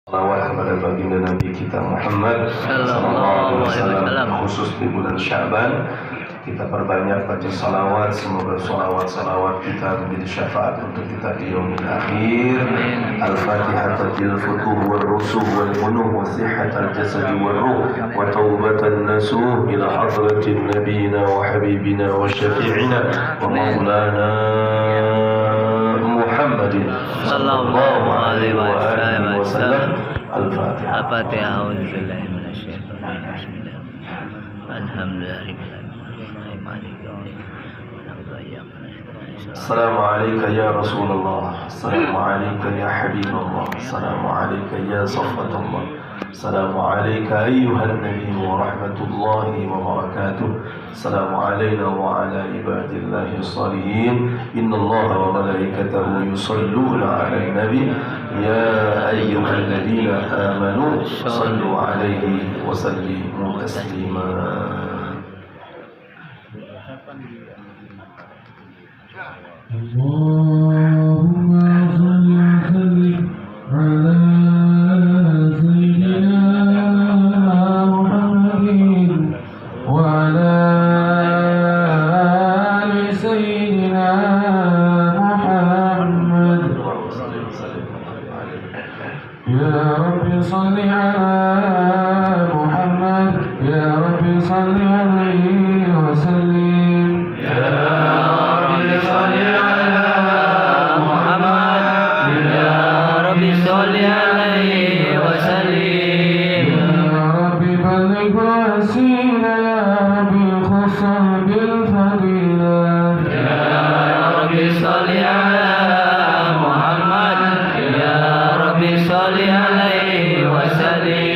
Salawat kepada baginda Nabi kita Muhammad sallallahu alaihi wasallam, khusus di bulan Sya'ban kita perbanyak baca salawat. Semoga salawat kita menjadi syafaat untuk kita di yaumil akhir. Al-Fatihah tajil futuh wal rusuh wal munuh wa sihhatal jasad wal ruh wa taubatan nasuh ila hadratin nabiyina wa habibina wa syafi'ina wa maulana Muhammadin sallallahu alaihi wasallam. Al-Fatihah. Al-Fatihah. A'udzubillahi minasyaitonir rajim. Alhamdulillah. السلام عليك يا رسول الله، السلام عليك يا حبيب الله، السلام عليك يا صفوة الله، السلام عليك أيها النبي ورحمة الله وبركاته، السلام علينا وعلى عباد الله الصالحين. إن الله وملائكته يصلون على النبي يا أيها الذين آمنوا صلوا عليه وسلموا تسليما. اللهم صل وسلم على سيدنا محمد وعلى آل سيدنا محمد. يا رب صل على محمد، يا رب صل عليه وسلم. صل عليه وسلم.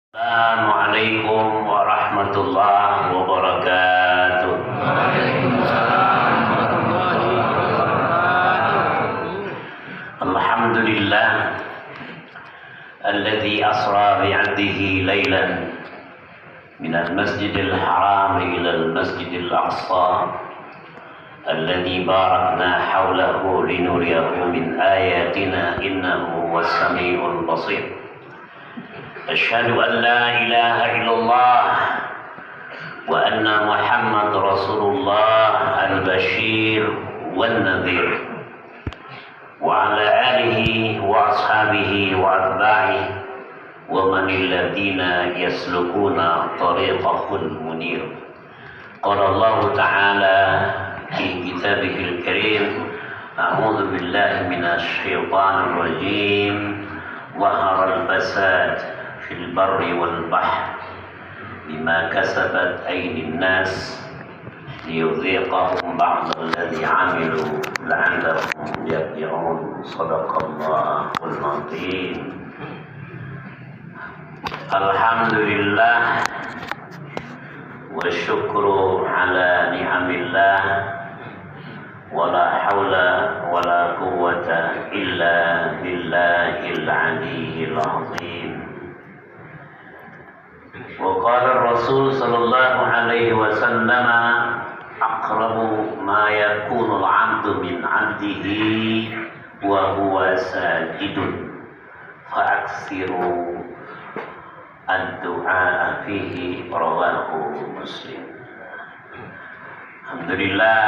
Assalamualaikum warahmatullahi wabarakatuh. Alhamdulillah alladzi asra bi'abdihi laylan minal masjidil haram ilal masjidil aqsa alladzi barakna hawlahu linuriyahu min ayatina innahu huwas samiul basir. أشهد أن لا إله إلا الله وأن محمد رسول الله البشير والنذير وعلى آله وأصحابه وأتباعه ومن الذين يسلكون طريقه المنير. قال الله تعالى في كتابه الكريم أعوذ بالله من الشيطان الرجيم ظهر الفساد في البر والبحر بما كسبت أيدي الناس ليذيقهم بعض الذي عملوا لعلهم يرجعون. صدق الله العظيم. الحمد لله والشكر على نعم الله ولا حول ولا قوة إلا بالله العلي العظيم. وقال الرسول صلى الله عليه وسلم أقرب ما يكون العبد من عبده وهو ساجد فأكثروا الدعاء فيه. رواه مسلم. Alhamdulillah,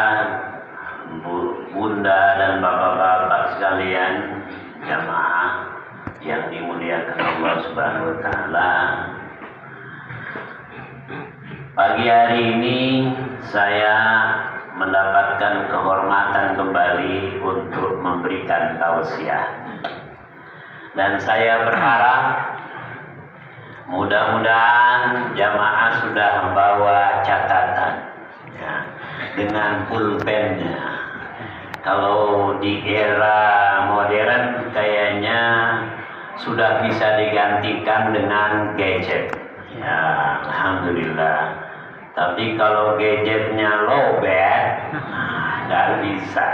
Bunda dan bapak-bapak sekalian, jamaah yang dimuliakan Allah Subhanahu wa taala. Pagi hari ini saya mendapatkan kehormatan kembali untuk memberikan tausiah. Dan saya berharap mudah-mudahan jamaah sudah membawa catatan ya, dengan pulpennya. Kalau di era modern kayaknya sudah bisa digantikan dengan gadget. Ya, alhamdulillah. Tapi kalau gadgetnya lowbat, nggak bisa.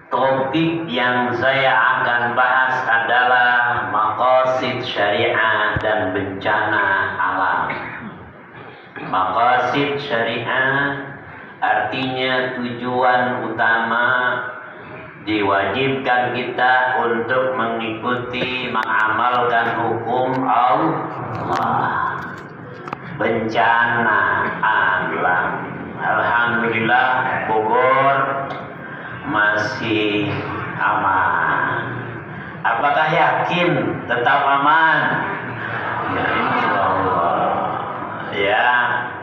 Topik yang saya akan bahas adalah maqasid syariah dan bencana alam. Maqasid syariah artinya tujuan utama diwajibkan kita untuk mengikuti, mengamalkan hukum Allah. Bencana alam, alhamdulillah Bogor masih aman. Apakah yakin tetap aman? Ya, insyaallah. Ya,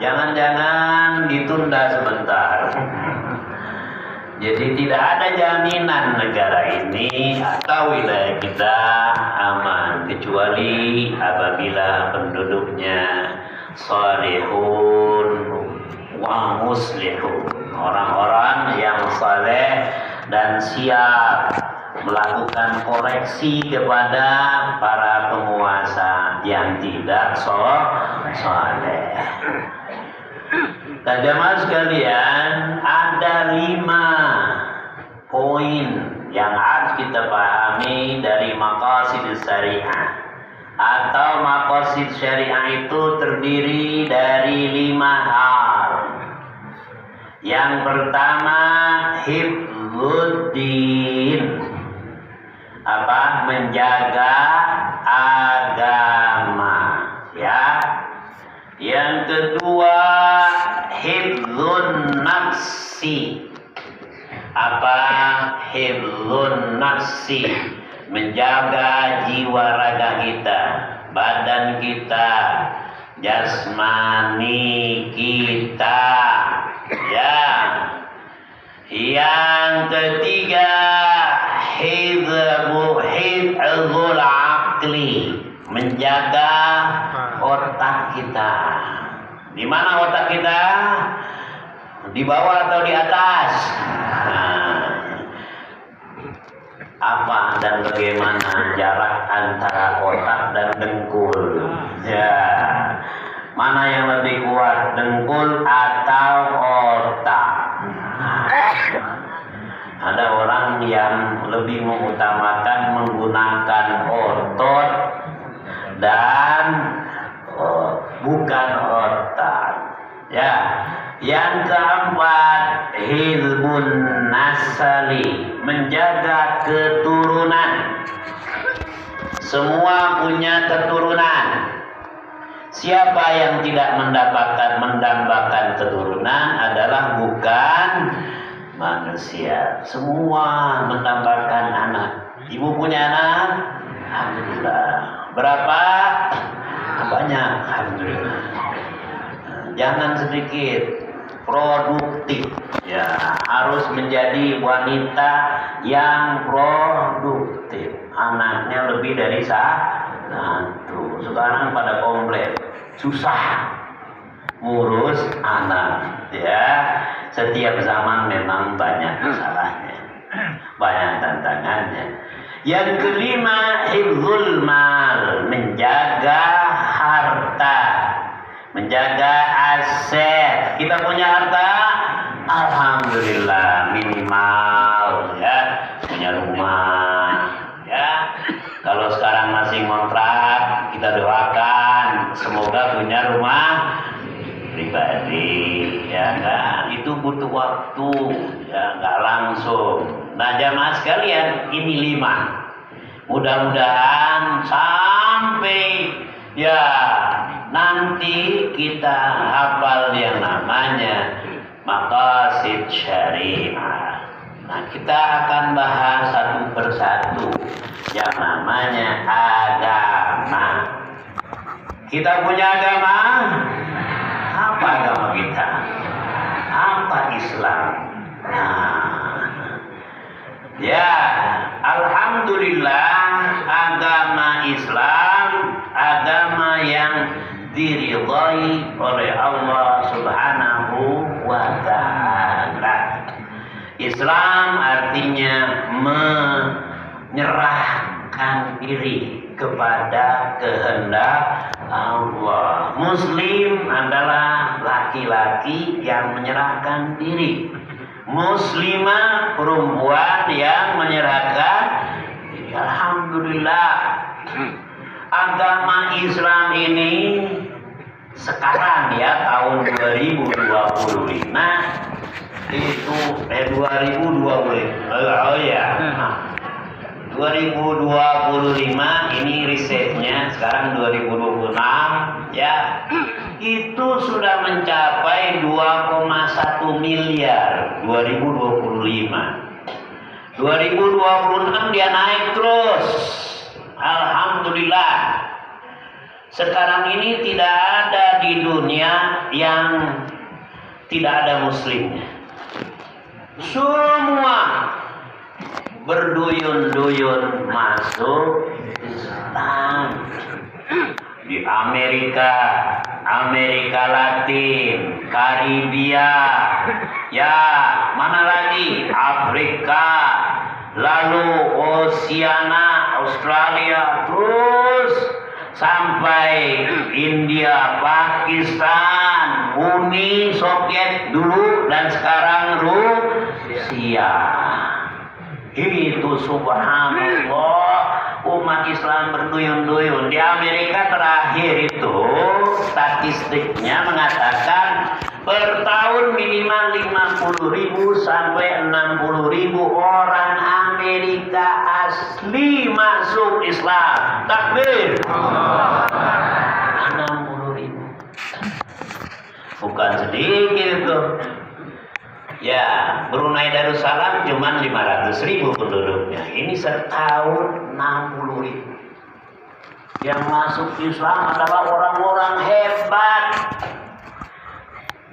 jangan-jangan ditunda sebentar. Jadi tidak ada jaminan negara ini atau wilayah kita aman kecuali apabila penduduknya salihun wa muslihun, orang-orang yang saleh dan siap melakukan koreksi kepada para penguasa yang tidak saleh. Dan jemaah sekalian, ada 5 poin yang harus kita pahami dari maqasid syariah. Atau maqasid syariah itu terdiri dari 5 hal. Yang pertama, hifdzuddin, menjaga agama, ya. Yang kedua, hifdzun nafsi. Hifdzun nafsi, menjaga jiwa raga kita, badan kita, jasmani kita, ya. Yang ketiga, hifdzul aqli, menjaga otak kita. Di mana otak kita? Di bawah atau di atas? Apa dan bagaimana jarak antara otak dan dengkul? Mana yang lebih kuat, dengkul atau otak? Ada orang yang lebih mengutamakan menggunakan otot dan bukan otak. Ya, yang keempat, hilmun nasali, menjaga keturunan. Semua punya keturunan. Siapa yang tidak mendambakan keturunan adalah bukan manusia. Semua mendambakan anak. Ibu punya anak? Alhamdulillah. Berapa? Banyak. Alhamdulillah. Jangan sedikit, produktif. Ya, harus menjadi wanita yang produktif. Anaknya lebih dari satu. Sekarang pada komplain, susah ngurus anak. Ya, setiap zaman memang banyak masalahnya, banyak tantangannya. Yang kelima, hifdzul mal, menjaga harta, menjaga aset. Kita punya harta, alhamdulillah, minimal ya, punya rumah ya. Kalau sekarang masih ngontrak, kita doakan semoga punya rumah pribadi, ya kan? Itu butuh waktu, ya nggak langsung. Nah, jamaah sekalian, ini 5. Mudah-mudahan sampai ya nanti kita hafal yang namanya maqasid syariah. Nah, kita akan bahas satu persatu yang namanya agama. Kita punya agama. Apa agama kita? Apa Islam? Nah, ya, alhamdulillah, agama Islam agama yang diridhai oleh Allah Subhanahu wa ta'ala. Islam artinya menyerahkan diri kepada kehendak Allah. Muslim adalah laki-laki yang menyerahkan diri. Muslimah perempuan yang menyerahkan diri. Alhamdulillah, agama Islam ini sekarang ya tahun 2025 itu 2020. Oh ya. 2025 ini risetnya sekarang 2026 ya, itu sudah mencapai 2,1 miliar 2025. 2026 dia naik terus. Alhamdulillah. Sekarang ini tidak ada di dunia yang tidak ada muslimnya. Semua berduyun-duyun masuk Islam. Di Amerika, Amerika Latin, Karibia, ya mana lagi, Afrika, lalu Oceania, Australia, terus sampai India, Pakistan, Uni Soviet dulu dan sekarang Rusia. Itu subhanallah, umat Islam berduyun-duyun. Di Amerika terakhir itu statistiknya mengatakan per tahun minimal 50.000 sampai 60.000 orang Amerika asli masuk Islam. Takbir. 60.000. Bukan sedikit itu. Ya, Brunei Darussalam cuma 500.000 penduduknya. Ini setahun 60.000. Yang masuk Islam adalah orang-orang hebat.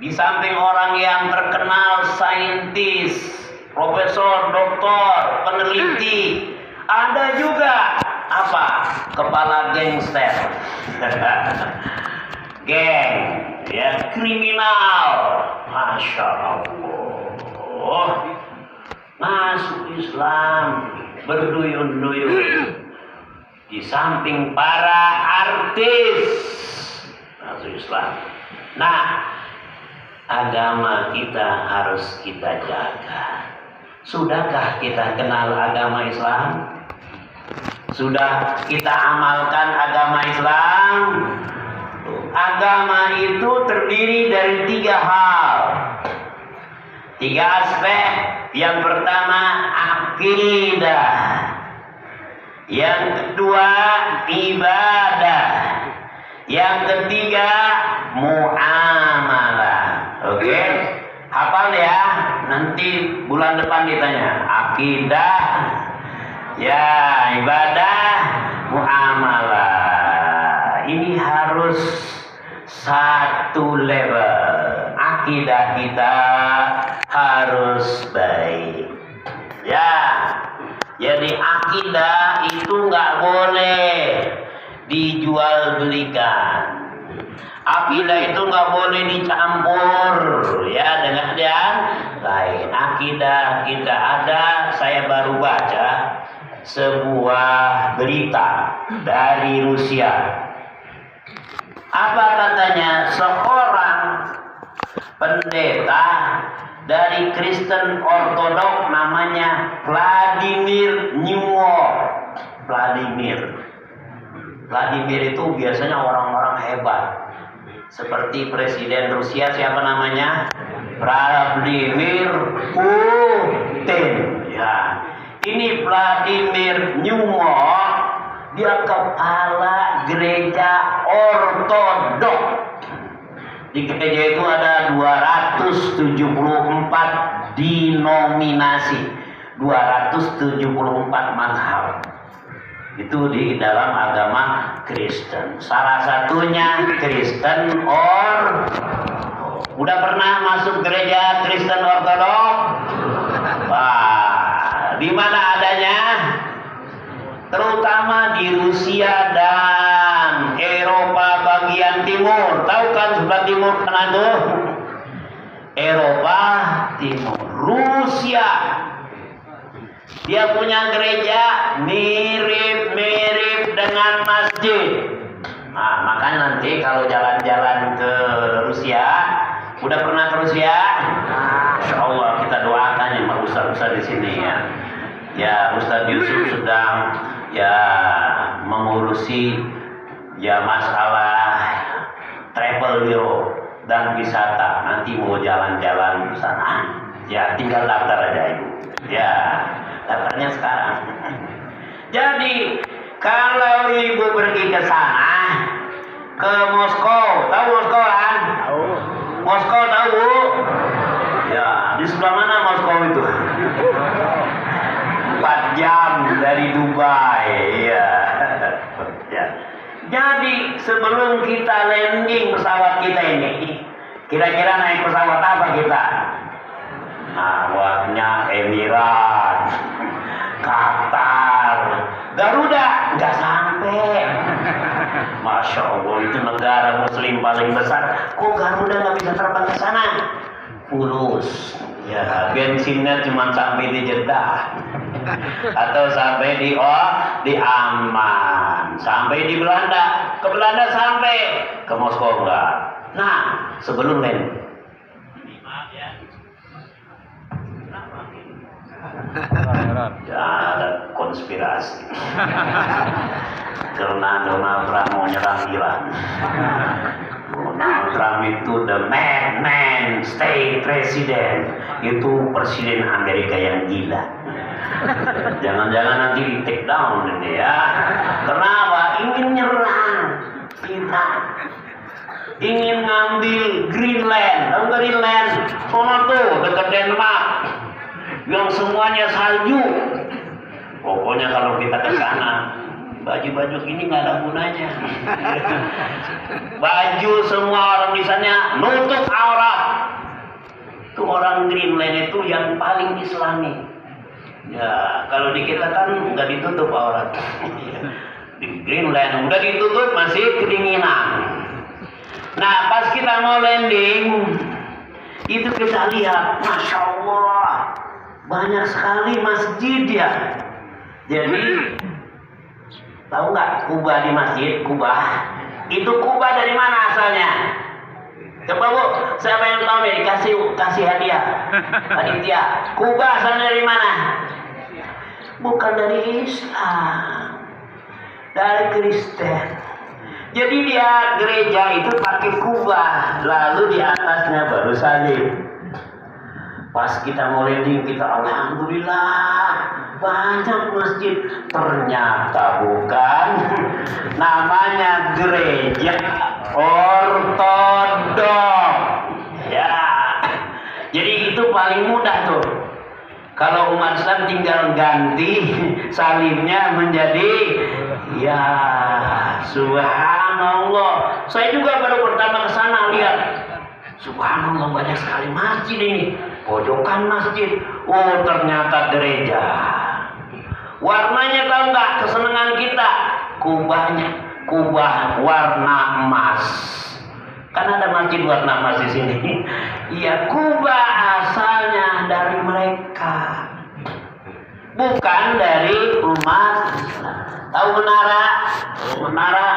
Di samping orang yang terkenal, saintis, profesor, doktor, peneliti, ada juga apa? Kepala gangster. Geng, ya, kriminal. Masya Allah. Masuk Islam berduyun-duyun. Di samping para artis, masuk Islam. Nah, agama kita harus kita jaga. Sudahkah kita kenal agama Islam? Sudah kita amalkan agama Islam? Agama itu terdiri dari 3 hal, 3 aspek. Yang pertama akidah, yang kedua ibadah, yang ketiga muamalah. Oke, hafal ya, nanti bulan depan ditanya. Akidah, ya, ibadah, muamalah. Ini harus satu level. Akidah kita harus baik. Ya, jadi akidah itu nggak boleh dijual belikan. Akidah itu nggak boleh dicampur ya dengan yang lain. Akidah kita ada. Saya baru baca sebuah berita dari Rusia. Apa katanya? Seorang pendeta dari Kristen Ortodok namanya Vladimir Nyumov. Vladimir itu biasanya orang-orang hebat. Seperti Presiden Rusia, siapa namanya? Vladimir Putin. Ya, ini Vladimir Nyumov, dia kepala gereja Ortodok. Di gereja itu ada 274 denominasi, 274 mazhab. Itu di dalam agama Kristen. Salah satunya Kristen Udah pernah masuk gereja Kristen Ortodok? Wah, di mana adanya? Terutama di Rusia dan Eropa bagian timur. Tahu kan sebelah timur mana tuh? Eropa Timur. Rusia. Dia punya gereja mirip-mirip dengan masjid. Nah, makanya nanti kalau jalan-jalan ke Rusia, udah pernah ke Rusia? Insya Allah kita doakan ya Pak Ustaz-Ustaz di sini ya. Ya, Ustaz Yusuf sedang ya mengurusi ya masalah travel bureau dan wisata. Nanti mau jalan-jalan ke sana, ya tinggal daftar aja Ibu. Ya, daftarnya sekarang. Jadi kalau Ibu pergi ke sana, ke Moskow, tahu Moskow kan? Tahu. Moskow tahu? Ya, di sebelah mana Moskow itu? 4 jam dari Dubai. Ya. Ya. Jadi sebelum kita landing pesawat kita ini, kira-kira naik pesawat apa kita? Awalnya Emirat, Qatar, Garuda nggak sampai. Masya Allah, itu negara Muslim paling besar. Kok Garuda nggak bisa terbang ke sana? Pulus. Ya, bensinnya cuma sampai di Jeddah atau sampai di Amman, sampai di Belanda. Ke Belanda sampai, ke Moskow enggak. Nah, sebelum landing. Ya, ada konspirasi. Karena Donald Trump mau nyerang Iran. Donald Trump itu the man, stay president. Itu presiden Amerika yang gila. Jangan-jangan nanti di take down ini ya. Kenapa? Ingin nyerang Iran. Ingin ngambil Greenland. Tahu Greenland? Sono tuh dekat Denmark. Yang semuanya salju. Pokoknya kalau kita ke sana, baju-baju ini nggak ada gunanya. Baju semua orang di sana nutup aurat. Itu orang Greenland itu yang paling Islami. Ya, kalau di kita kan nggak ditutup aurat. Di Greenland udah ditutup masih kedinginan. Nah, pas kita mau landing, itu kita lihat, Masya Allah, banyak sekali masjid ya. Jadi tahu nggak Kubah di masjid? Kubah Itu Kuba dari mana asalnya? Coba Bu, siapa yang tahu nih kasih hadiah? Aditya, Kuba asalnya dari mana? Bukan dari Islam, dari Kristen. Jadi dia gereja itu pakai kubah, lalu di atasnya baru salib. Pas kita mau landing, kita alhamdulillah banyak masjid. Ternyata bukan, namanya gereja ortodok. Ya, jadi itu paling mudah tuh. Kalau umat Islam tinggal ganti salibnya menjadi ya subhanallah. Saya juga baru pertama ke sana lihat. Subhanallah, banyak sekali masjid ini. Pojokan masjid. Oh, ternyata gereja. Warnanya tahu nggak kesenangan kita? Kubah warna emas. Kan ada masjid warna emas di sini. Iya, kubah asalnya dari mereka, bukan dari umat Islam. Tahu menara? Menara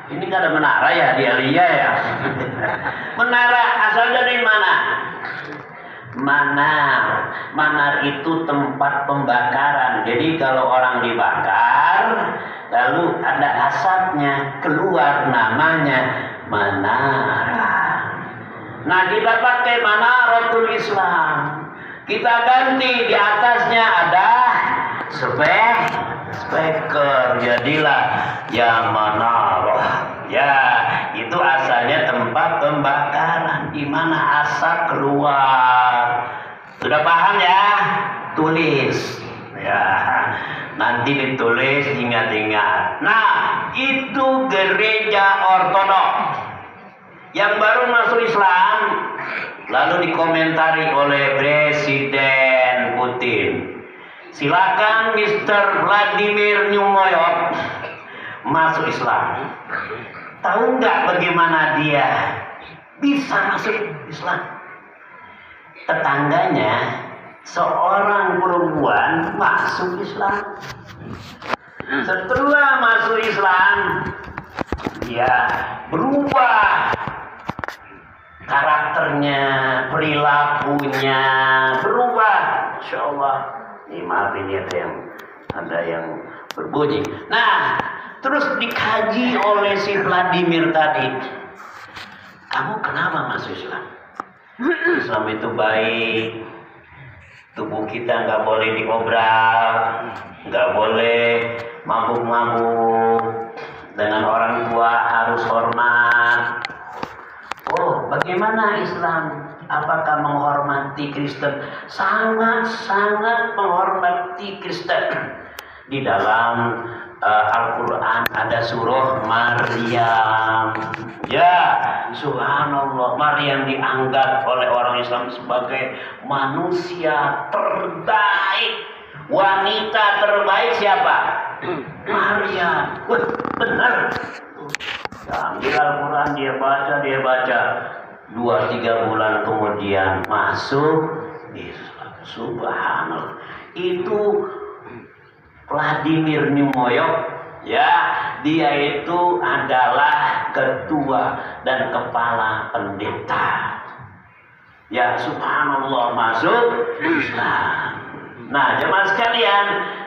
ini nggak ada menara ya di Alia ya. Menara asalnya dari mana? Manar itu tempat pembakaran. Jadi kalau orang dibakar, lalu ada asapnya keluar, namanya menara. Nah, kita pakai Manaratul Islam. Kita ganti di atasnya ada speaker. Jadilah ya menara. Ya, itu asalnya tempat pembakaran di mana asap keluar. Sudah paham ya? Tulis. Ya, nanti ditulis, ingat-ingat. Nah, itu gereja ortodok yang baru masuk Islam, lalu dikomentari oleh Presiden Putin. Silakan Mr. Vladimir Nyumoyov masuk Islam. Tahu nggak bagaimana dia bisa masuk Islam? Tetangganya seorang perempuan masuk Islam. Setelah masuk Islam, dia berubah karakternya, perilakunya berubah. Insya Allah. Ini maaf, ini ada yang berbunyi. Nah, terus dikaji oleh si Vladimir tadi. Kamu kenapa masuk Islam? Islam itu baik. Tubuh kita nggak boleh diobrak, nggak boleh mabuk-mabuk. Dengan orang tua harus hormat. Oh, bagaimana Islam? Apakah menghormati Kristen? Sangat-sangat menghormati Kristen. Di dalam Al-Quran ada surah Maryam. Ya, subhanallah, Maryam dianggap oleh orang Islam sebagai manusia terbaik. Wanita terbaik siapa? Maryam. Wah, benar. Ambil Al-Quran, dia baca. 2-3 bulan kemudian masuk Islam. Subhanallah. Itu Vladimir Nyumoyov, ya, dia itu adalah ketua dan kepala pendeta. Ya, subhanallah, masuk Islam. Nah, jemaah sekalian,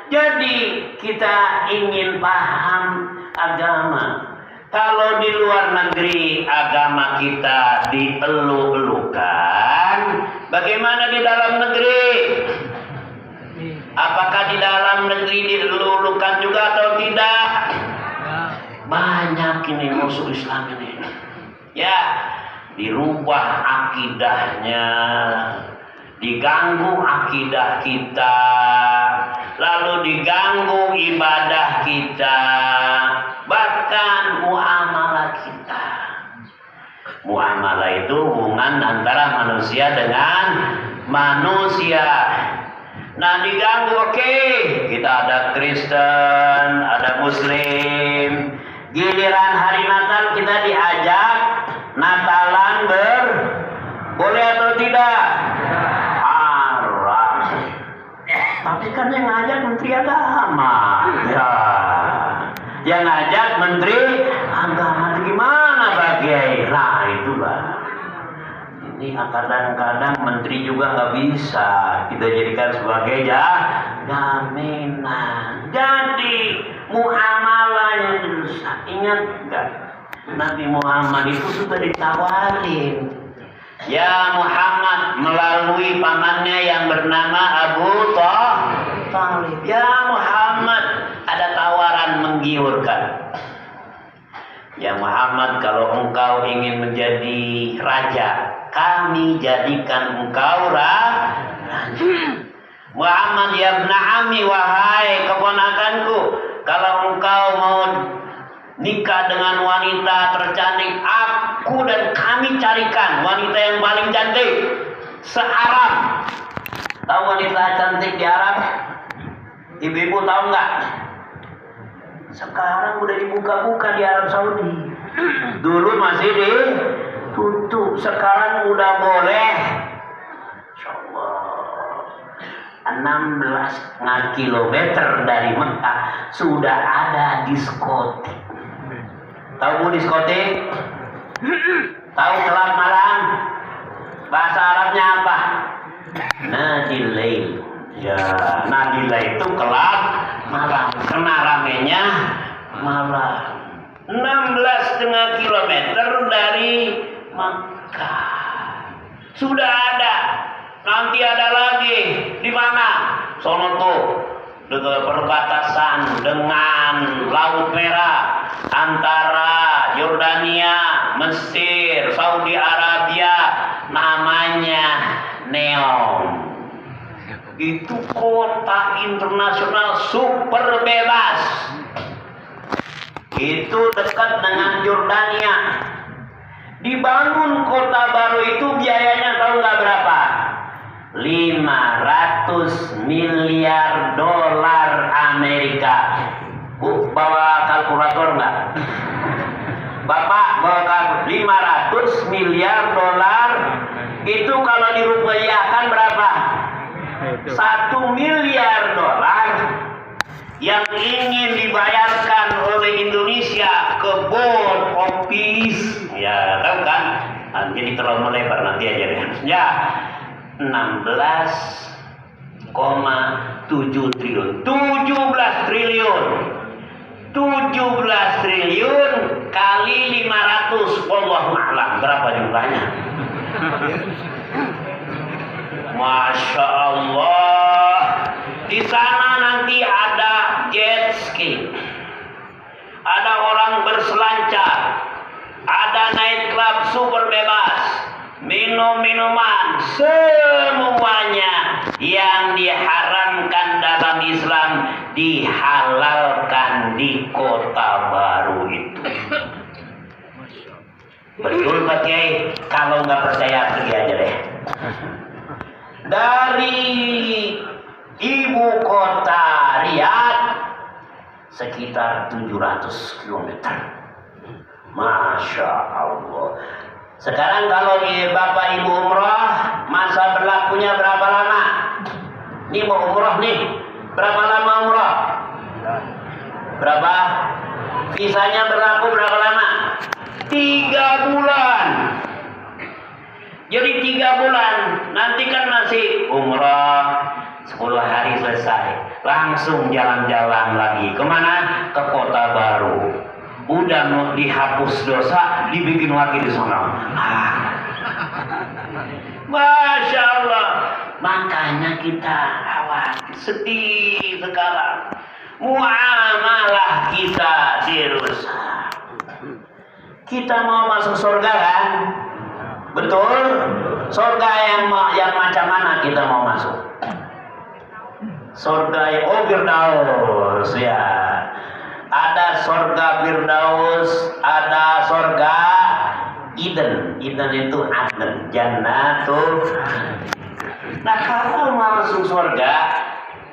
jadi kita ingin paham agama. Kalau di luar negeri agama kita dielu-elukan, bagaimana di dalam negeri? Apakah di dalam negeri dielu-elukan juga atau tidak? Banyak ini musuh Islam ini. Ya, dirubah akidahnya, diganggu akidah kita, lalu diganggu ibadah kita, bahkan muamalah kita. Muamalah itu hubungan antara manusia dengan manusia. Nah, diganggu, oke. Kita ada Kristen, ada Muslim. Giliran hari Natal kita diajak Natalan boleh atau tidak? Haram. Tapi kan yang ngajak Menteri Agama. Ya. Yang ngajak Menteri Agama, gimana? itulah. Ini kadang-kadang menteri juga nggak bisa kita jadikan sebagai jaminan. Jadi muamalahnya dosa. Ingat nggak? Nabi Muhammad itu sudah ditawarin. Ya Muhammad, melalui pamannya yang bernama Abu Thalib. Ya Muhammad, ada tawaran menggiurkan. Ya Muhammad, kalau engkau ingin menjadi raja, kami jadikan engkau raja. Muhammad ya ibn Ami, wahai keponakanku, kalau engkau mau nikah dengan wanita tercantik, aku dan kami carikan wanita yang paling cantik se-Arab. Tahu wanita cantik di Arab? Ibu-ibu tahu nggak? Sekarang udah dibuka-buka di Arab Saudi. Dulu masih ditutup, sekarang udah boleh. Insyaallah. 16 kilometer dari Mekah sudah ada diskotik. Tahu Bu diskotik? Tahu kelab malam? Bahasa Arabnya apa? Nadilail. Ya, Nadila itu kelab malam. Kena ramenya malam. 16,5 kilometer dari Makkah. Sudah ada. Nanti ada lagi. Di mana? Sono tuh. Dekat perbatasan dengan Laut Merah antara Yordania, Mesir, Saudi Arabia, namanya Neom. Itu kota internasional super bebas. Itu dekat dengan Yordania. Dibangun kota baru itu biayanya tahu nggak berapa? 500 miliar dolar Amerika. Bu, bawa kalkulator nggak? Bapak bawa kalkulator. 500 miliar dolar itu kalau dirupiahkan berapa? 1 miliar dolar yang ingin dibayarkan oleh Indonesia ke board office. Ya, tahu kan? Nah, jadi terlalu melebar nanti aja deh. Ya, 16,7 triliun. 17 triliun. 17 triliun kali 500. Wallahu a'lam. Berapa jumlahnya? Masya Allah. Di sana nanti ada jet ski, ada orang berselancar, ada nightclub super bebas, minum-minuman, semuanya yang diharamkan dalam Islam dihalalkan di kota baru itu. Betul Pak Kiai? Kalau nggak percaya pergi aja deh. Dari ibu kota Riyadh sekitar 700 km. Masya Allah. Sekarang kalau Bapak Ibu umroh, masa berlakunya berapa lama? Ini mau umroh nih. Berapa lama umroh? Berapa? Visanya berlaku berapa lama? 3 bulan. Jadi 3 bulan. Nanti kan masih umroh 10 hari selesai. Langsung jalan-jalan lagi. Kemana? Ke kota baru. Udah mau dihapus dosa, dibikin lagi di sana. Masya Allah. Makanya kita khawatir, sedih sekarang. Muamalah kita dirusak. Kita mau masuk surga kan? Betul? Surga yang macam mana kita mau masuk? Surga Firdaus ya. Ada surga Firdaus, ada surga Eden. Eden itu Aden, Jannatul. Nah, kalau masuk surga,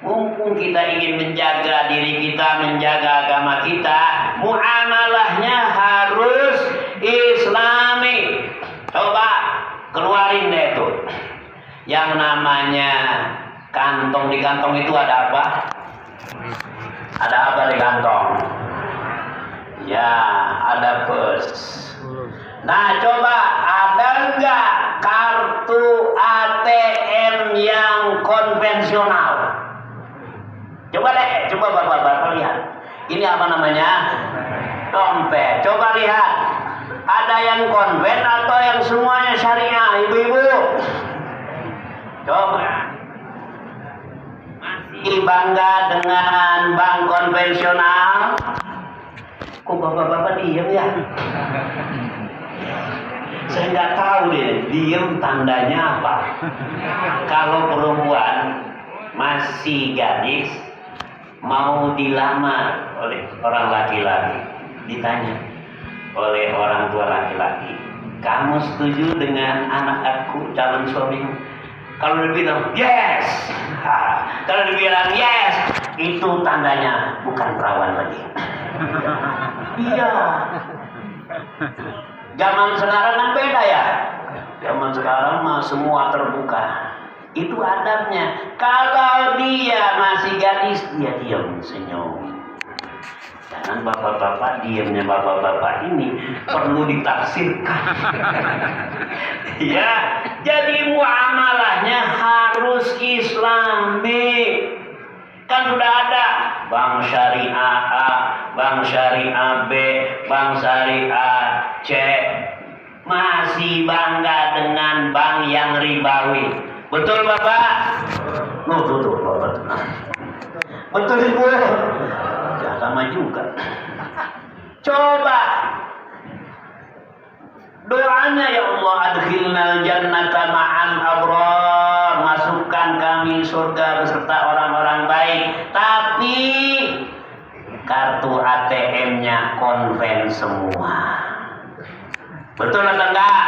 mumpung kita ingin menjaga diri kita, menjaga agama kita, muamalahnya harus Islami. Coba keluarin deh itu. Yang namanya kantong. Di kantong itu ada apa? Ada apa di kantong? Ya, ada pers. Nah, coba ada nggak kartu ATM yang konvensional? Coba deh, coba bapak-bapak lihat. Ini apa namanya? Dompet. Coba lihat. Ada yang konven atau yang semuanya syariah, ibu-ibu? Coba. Masih bangga dengan bank konvensional? Kok bapak-bapak diem ya? Saya nggak tahu deh, diem tandanya apa. Kalau perempuan masih gadis mau dilamar oleh orang laki-laki, ditanya oleh orang tua laki-laki, kamu setuju dengan anak aku calon suamimu? Kalau dia bilang yes, kalau dia bilang yes, itu tandanya bukan perawan lagi. Iya. Zaman sekarang kan beda ya. Zaman sekarang mah semua terbuka. Itu adabnya. Kalau dia masih gadis, dia diam, senyum. Jangan bapak-bapak, diamnya bapak-bapak ini perlu ditafsirkan. Ya, jadi muamalahnya harus Islami. Kan sudah ada bank syariah A, bank syariah B, bank syariah C. Masih bangga dengan bank yang ribawi. Betul Bapak? Betul Bapak. Betul Ibu? Ya sama juga. Coba doanya, ya Allah, adkhilnal jannata ma'al abrar, masukkan kami surga beserta orang-orang baik. Tapi kartu ATM-nya konven semua. Betul atau enggak?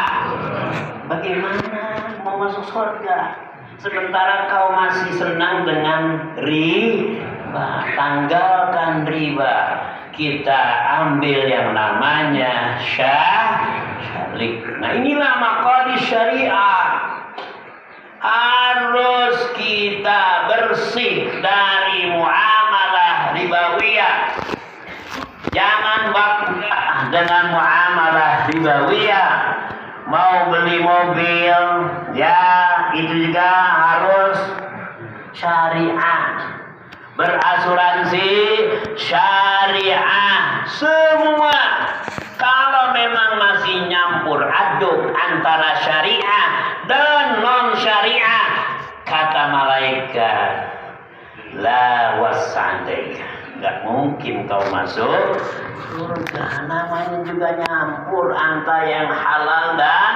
Bagaimana mau masuk surga sementara kau masih senang dengan riba? Tanggalkan riba. Kita ambil yang namanya syalik. Nah, inilah maqasid syariah. Harus kita bersih dari muamalah ribawiyah. Jangan bangga dengan muamalah ribawiyah. Mau beli mobil, ya itu juga harus syariah. Berasuransi syariah. Semua. Kalau memang masih nyampur aduk antara syariah dan non syariah, kata malaikat, la was'alaika, nggak mungkin kau masuk surga. Namanya juga nyampur antara yang halal dan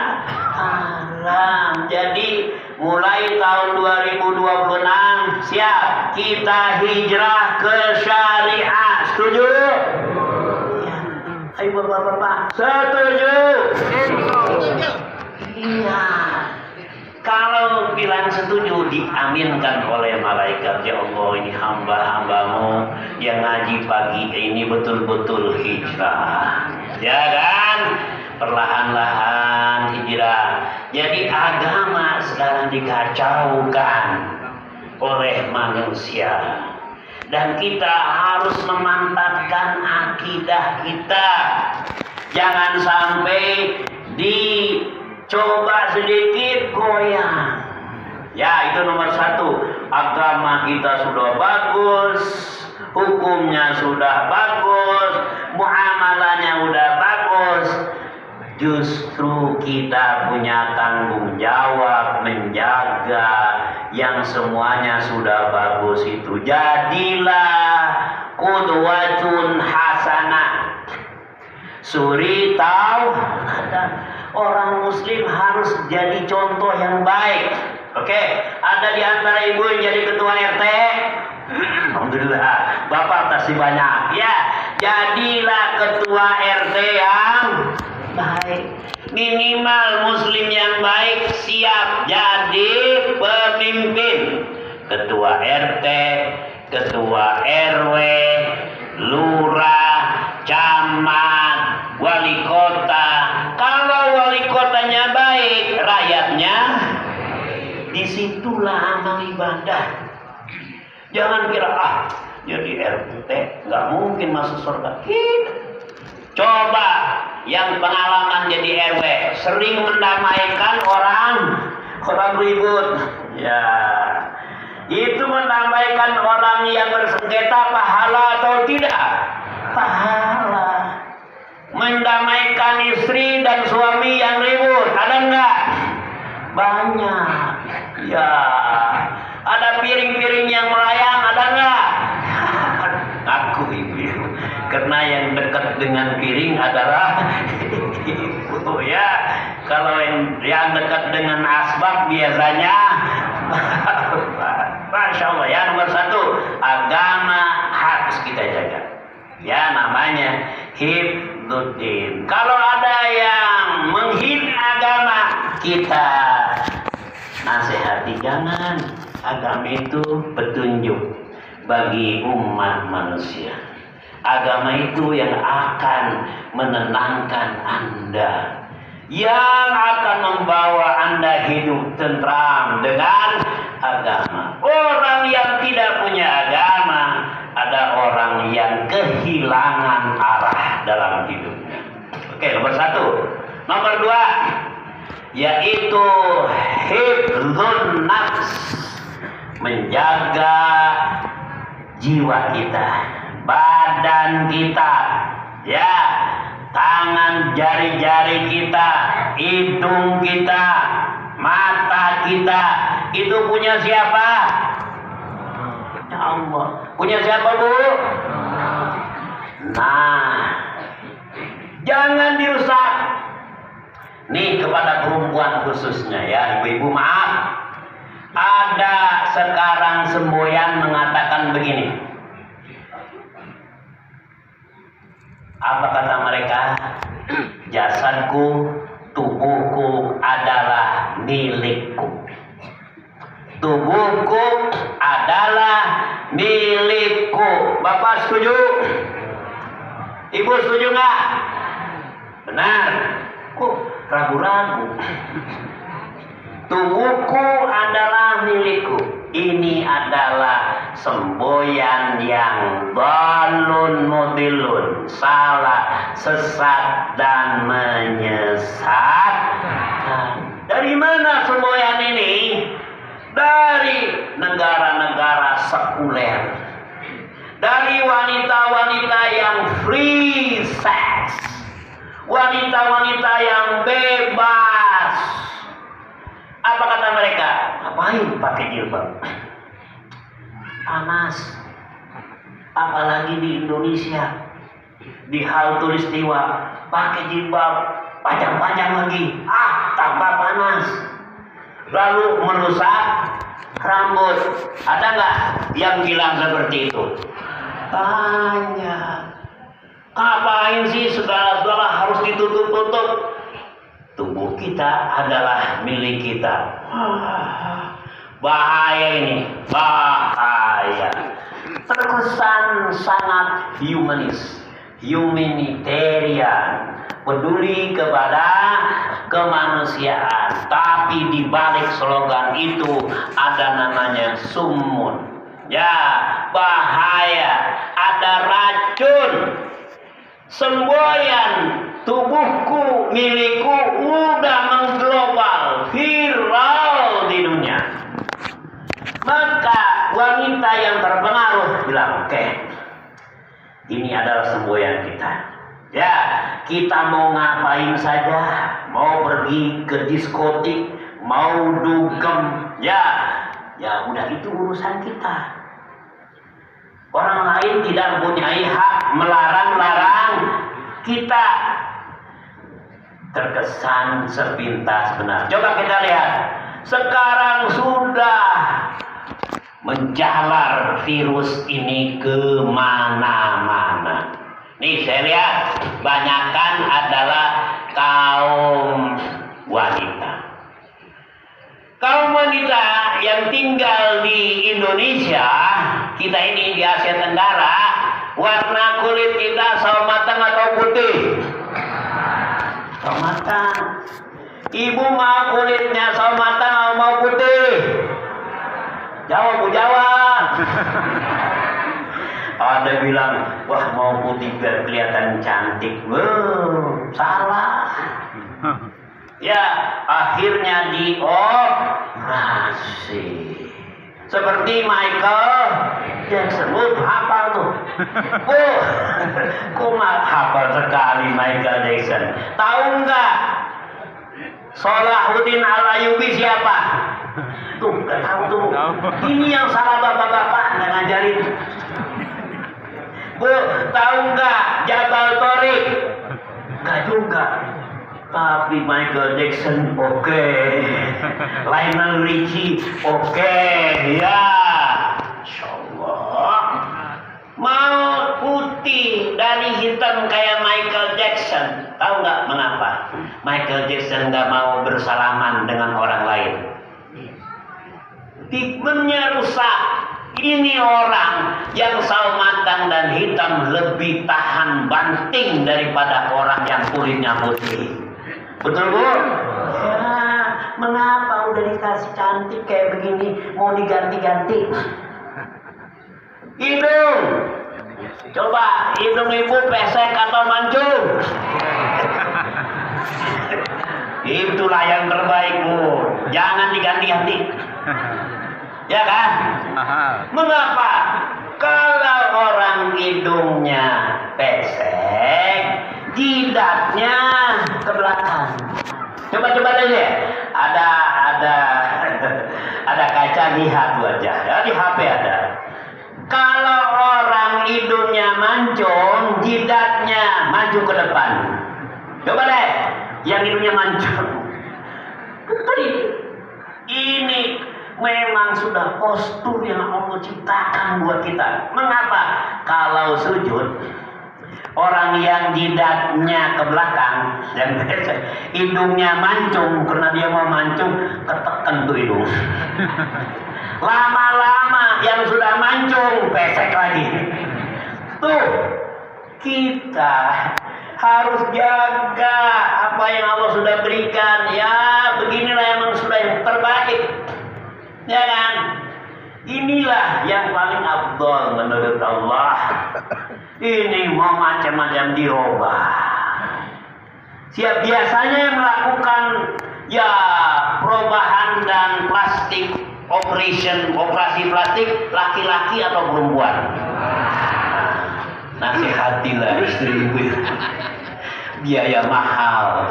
haram. Jadi mulai tahun 2026 siap kita hijrah ke syariah. Setuju? Ayo bapak-bapak, setuju? Iya. Kalau bilang setuju, diaminkan oleh malaikat. Ya Allah, ini hamba-hambamu yang ngaji pagi ini betul-betul hijrah. Ya kan? Perlahan-lahan hijrah. Jadi agama sekarang dikacaukan oleh manusia. Dan kita harus memantapkan akidah kita. Jangan sampai dicoba sedikit goyang. Ya, itu nomor satu. Agama kita sudah bagus, hukumnya sudah bagus, muamalahnya sudah bagus. Justru kita punya tanggung jawab menjaga yang semuanya sudah bagus itu. Jadilah qudwatun hasanah. Suri tahu ada orang muslim harus jadi contoh yang baik. Oke, ada di antara ibu yang jadi ketua RT. Alhamdulillah, bapak kasih banyak. Ya, jadilah ketua RT yang baik. Minimal muslim yang baik siap jadi pemimpin. Ketua RT, ketua RW, lurah, camat, wali kota. Kalau wali kotanya baik, rakyatnya disitulah amal ibadah. Jangan kira jadi RT nggak mungkin masuk surga. Coba yang pengalaman jadi RW sering mendamaikan orang ribut. Ya, itu mendamaikan orang yang bersengketa pahala atau tidak? Pahala. Mendamaikan istri dan suami yang ribut, ada enggak? Banyak. Ya, ada piring-piring yang melayang, ada enggak? Aku ibu, karena yang dekat dengan piring adalah ibu ya. Kalau yang dekat dengan asbak biasanya Masya Allah ya. Nomor satu, agama harus kita jaga. Ya, namanya hifdzuddin. Kalau ada yang menghina agama, kita nasihati, jangan. Agama itu petunjuk bagi umat manusia. Agama itu yang akan menenangkan Anda, yang akan membawa Anda hidup tentram dengan agama. Orang yang tidak punya agama ada orang yang kehilangan arah dalam hidupnya. Oke, nomor satu. Nomor dua, yaitu hifdzun nafs, menjaga jiwa kita, badan kita, ya, tangan, jari-jari kita, hidung kita, mata kita, itu punya siapa? Ya Allah. Punya siapa, Bu? Nah, jangan dirusak. Nih kepada perempuan khususnya ya, ibu-ibu, maaf. Ada sekarang semboyan mengatakan begini. Apa kata mereka? Jasadku, tubuhku adalah milikku. Tubuhku adalah milikku. Bapak setuju? Ibu setuju nggak? Benar. Kok ragu-ragu? Tubuhku adalah milikku. Ini adalah semboyan yang balun mudilun, salah, sesat dan menyesatkan. Dari mana semboyan ini? Dari negara-negara sekuler, dari wanita-wanita yang free sex, wanita-wanita yang bebas. Apa kata mereka? Ngapain pakai jilbab? Panas. Apalagi di Indonesia, di hal tulistiwa, pakai jilbab panjang-panjang lagi, tambah panas. Lalu merusak rambut. Ada nggak yang bilang seperti itu? Banyak. Ngapain sih segala-segala harus ditutup-tutup? Tubuh kita adalah milik kita. Bahaya ini, bahaya. Terkesan sangat humanis, humanitarian, peduli kepada kemanusiaan. Tapi di balik slogan itu ada namanya sumun. Ya, bahaya. Ada racun. Semboyan tubuhku, milikku udah mengglobal, viral di dunia. Maka wanita yang terpengaruh bilang, oke, ini adalah semboyan kita. Ya, kita mau ngapain saja, mau pergi ke diskotik, mau dugem, ya udah itu urusan kita. Orang lain tidak mempunyai hak melarang-larang kita. Terkesan sepintas benar. Coba kita lihat. Sekarang sudah menjalar virus ini kemana-mana. Nih saya lihat, banyakan adalah kaum wanita. Kaum wanita yang tinggal di Indonesia, kita ini di Asia Tenggara, warna kulit kita sawo matang atau putih? Sawo matang. Ibu mau kulitnya sawo matang atau mau putih? Jawab, Bu, jawab. Ada bilang, wah mau putih biar kelihatan cantik. Salah. akhirnya dioperasi. Seperti Michael Jackson. Hafal tuh. Kok hafal sekali Michael Jackson. Tahu nggak Salahuddin Al-Ayyubi siapa? Tuh, nggak tahu tuh. Ini yang salah bapak-bapak nggak ngajarin. Bu, tahu nggak Jabal Tariq? Nggak juga. Tapi Michael Jackson oke. Lionel Richie oke. Ya, Insya Allah. Mau putih dari hitam kayak Michael Jackson. Tahu nggak mengapa? Michael Jackson nggak mau bersalaman dengan orang lain. Pigmentnya rusak. Ini orang yang sawo matang dan hitam lebih tahan banting daripada orang yang kulitnya putih. Betul, Bu? Ya, mengapa udah dikasih cantik kayak begini mau diganti-ganti? Hidung. Coba hidung ibu pesek atau mancung? Itulah yang terbaik, Bu. Jangan diganti-ganti. Ya kan? Mengapa? Kalau orang hidungnya pesek, jidatnya ke belakang. Coba deh. Ada kaca, lihat wajah. Ya, di HP ada. Kalau orang hidungnya mancung, jidatnya maju ke depan. Coba deh, yang hidungnya mancung. Ini memang sudah postur yang Allah ciptakan buat kita. Mengapa? Kalau sujud, orang yang jidatnya ke belakang dan hidungnya mancung, karena dia mau mancung, ketekan tuh hidung. Lama-lama yang sudah mancung pesek lagi. Tuh, kita harus jaga apa yang Allah sudah berikan. Ya, beginilah emang sudah yang terbaik. Ya kan? Inilah yang paling afdal menurut Allah. Ini mau macam-macam dirubah. Biasanya yang melakukan ya perubahan dan plastik operasi plastik laki-laki atau perempuan. Nasihatilah istri ibu. Biaya mahal.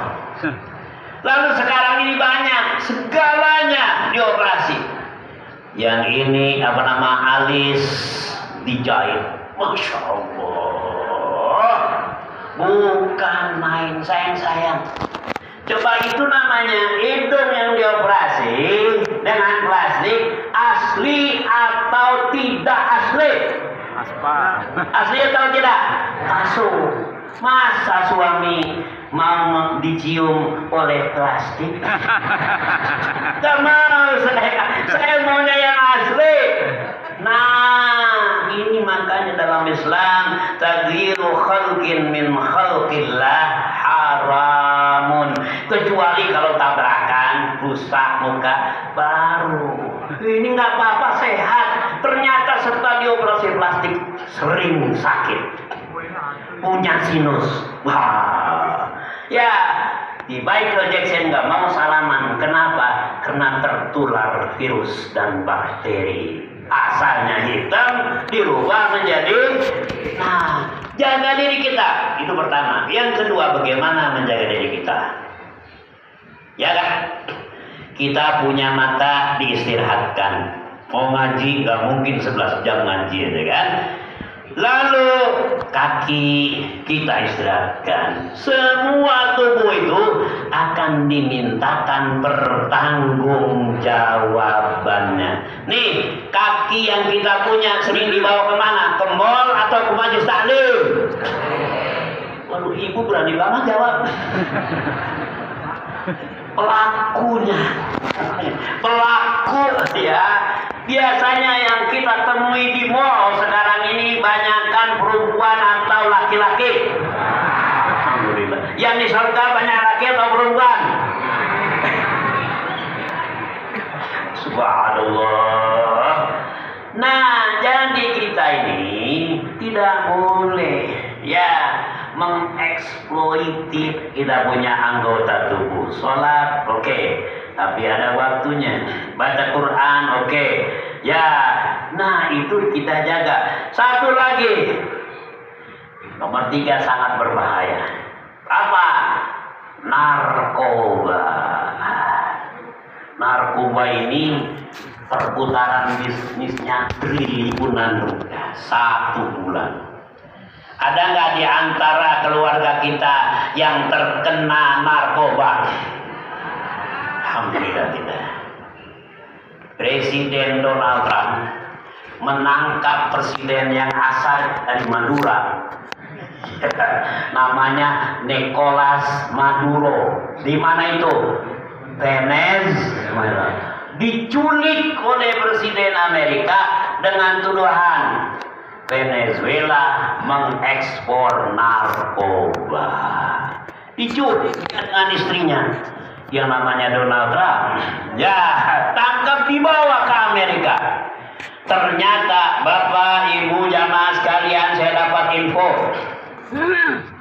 Lalu sekarang ini banyak segalanya dioperasi. Yang ini alis dijahit. Masya Allah. Bukan main sayang-sayang. Coba itu namanya hidung yang dioperasi dengan plastik, asli atau tidak asli? Asli atau tidak? Palsu. Masa suami mau dicium oleh plastik? Gak mau, saya maunya yang asli. Nah, ini makanya dalam Islam taghyiru khalqin min khalqillah haramun. Kecuali kalau tabrakan, rusak muka baru. Ini nggak apa-apa, sehat. Ternyata setelah dioperasi plastik sering sakit, punya sinus. Wah, ya di Michael Jackson nggak mau salaman. Kenapa? Karena tertular virus dan bakteri. Asalnya hitam dirubah menjadi. Nah, jaga diri kita itu pertama. Yang kedua, bagaimana menjaga diri kita? Ya kan? Kita punya mata diistirahatkan. Mau ngaji nggak mungkin 11 jam ngaji, ya kan? Lalu kaki kita istirahatkan. Semua tubuh itu akan dimintakan pertanggungjawabannya. Nih, kaki yang kita punya sering dibawa kemana? Ke mall atau ke majelis taklim? Waduh, ibu berani banget jawab. Pelakunya, pelaku ya. Biasanya yang kita temui di mall sekarang ini banyakkan perempuan atau laki-laki. Alhamdulillah. Yang di surga banyak laki atau perempuan? Subhanallah. Nah, jadi kita ini tidak boleh ya mengeksploitif kita punya anggota tubuh. Sholat oke, tapi ada waktunya. Baca Quran oke. Ya, nah itu kita jaga. Satu lagi, nomor 3 sangat berbahaya. Apa? Narkoba. Narkoba ini perputaran bisnisnya triliunan rupiah 1 bulan. Ada nggak di antara keluarga kita yang terkena narkoba? Alhamdulillah tidak. Presiden Donald Trump menangkap presiden yang asal dari Madura. Namanya Nicolas Maduro. Di mana itu? Venezuela. Diculik oleh presiden Amerika dengan tuduhan Venezuela mengekspor narkoba. Diculik dengan istrinya yang namanya Donald Trump. Ya, tangkap, dibawa ke Amerika. Ternyata Bapak Ibu jamaah sekalian, saya dapat info.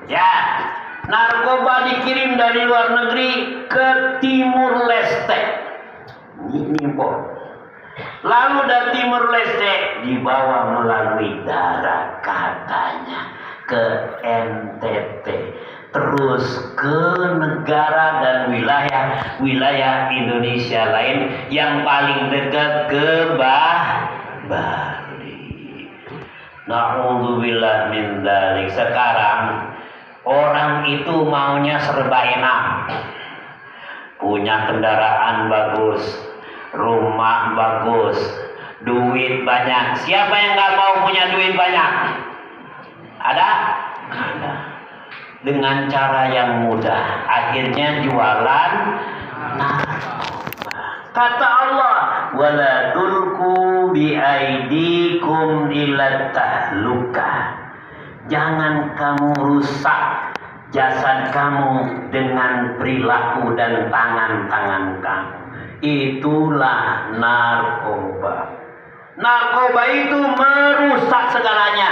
Ya, narkoba dikirim dari luar negeri ke Timur Leste. Ini info. Lalu dari Timur Leste dibawa melalui darat katanya ke NTT, terus ke negara dan wilayah Indonesia lain yang paling dekat ke Bali. Na'udzubillah min dzalik. Sekarang orang itu maunya serba enak. Punya kendaraan bagus, rumah bagus, duit banyak. Siapa yang nggak mau punya duit banyak? Ada? Ada. Dengan cara yang mudah, akhirnya jualan narkoba. Kata Allah, wala tulku biaidikum ila tahluka. Jangan kamu rusak jasad kamu dengan perilaku dan tangan-tangan kamu. Itulah narkoba. Narkoba itu merusak segalanya.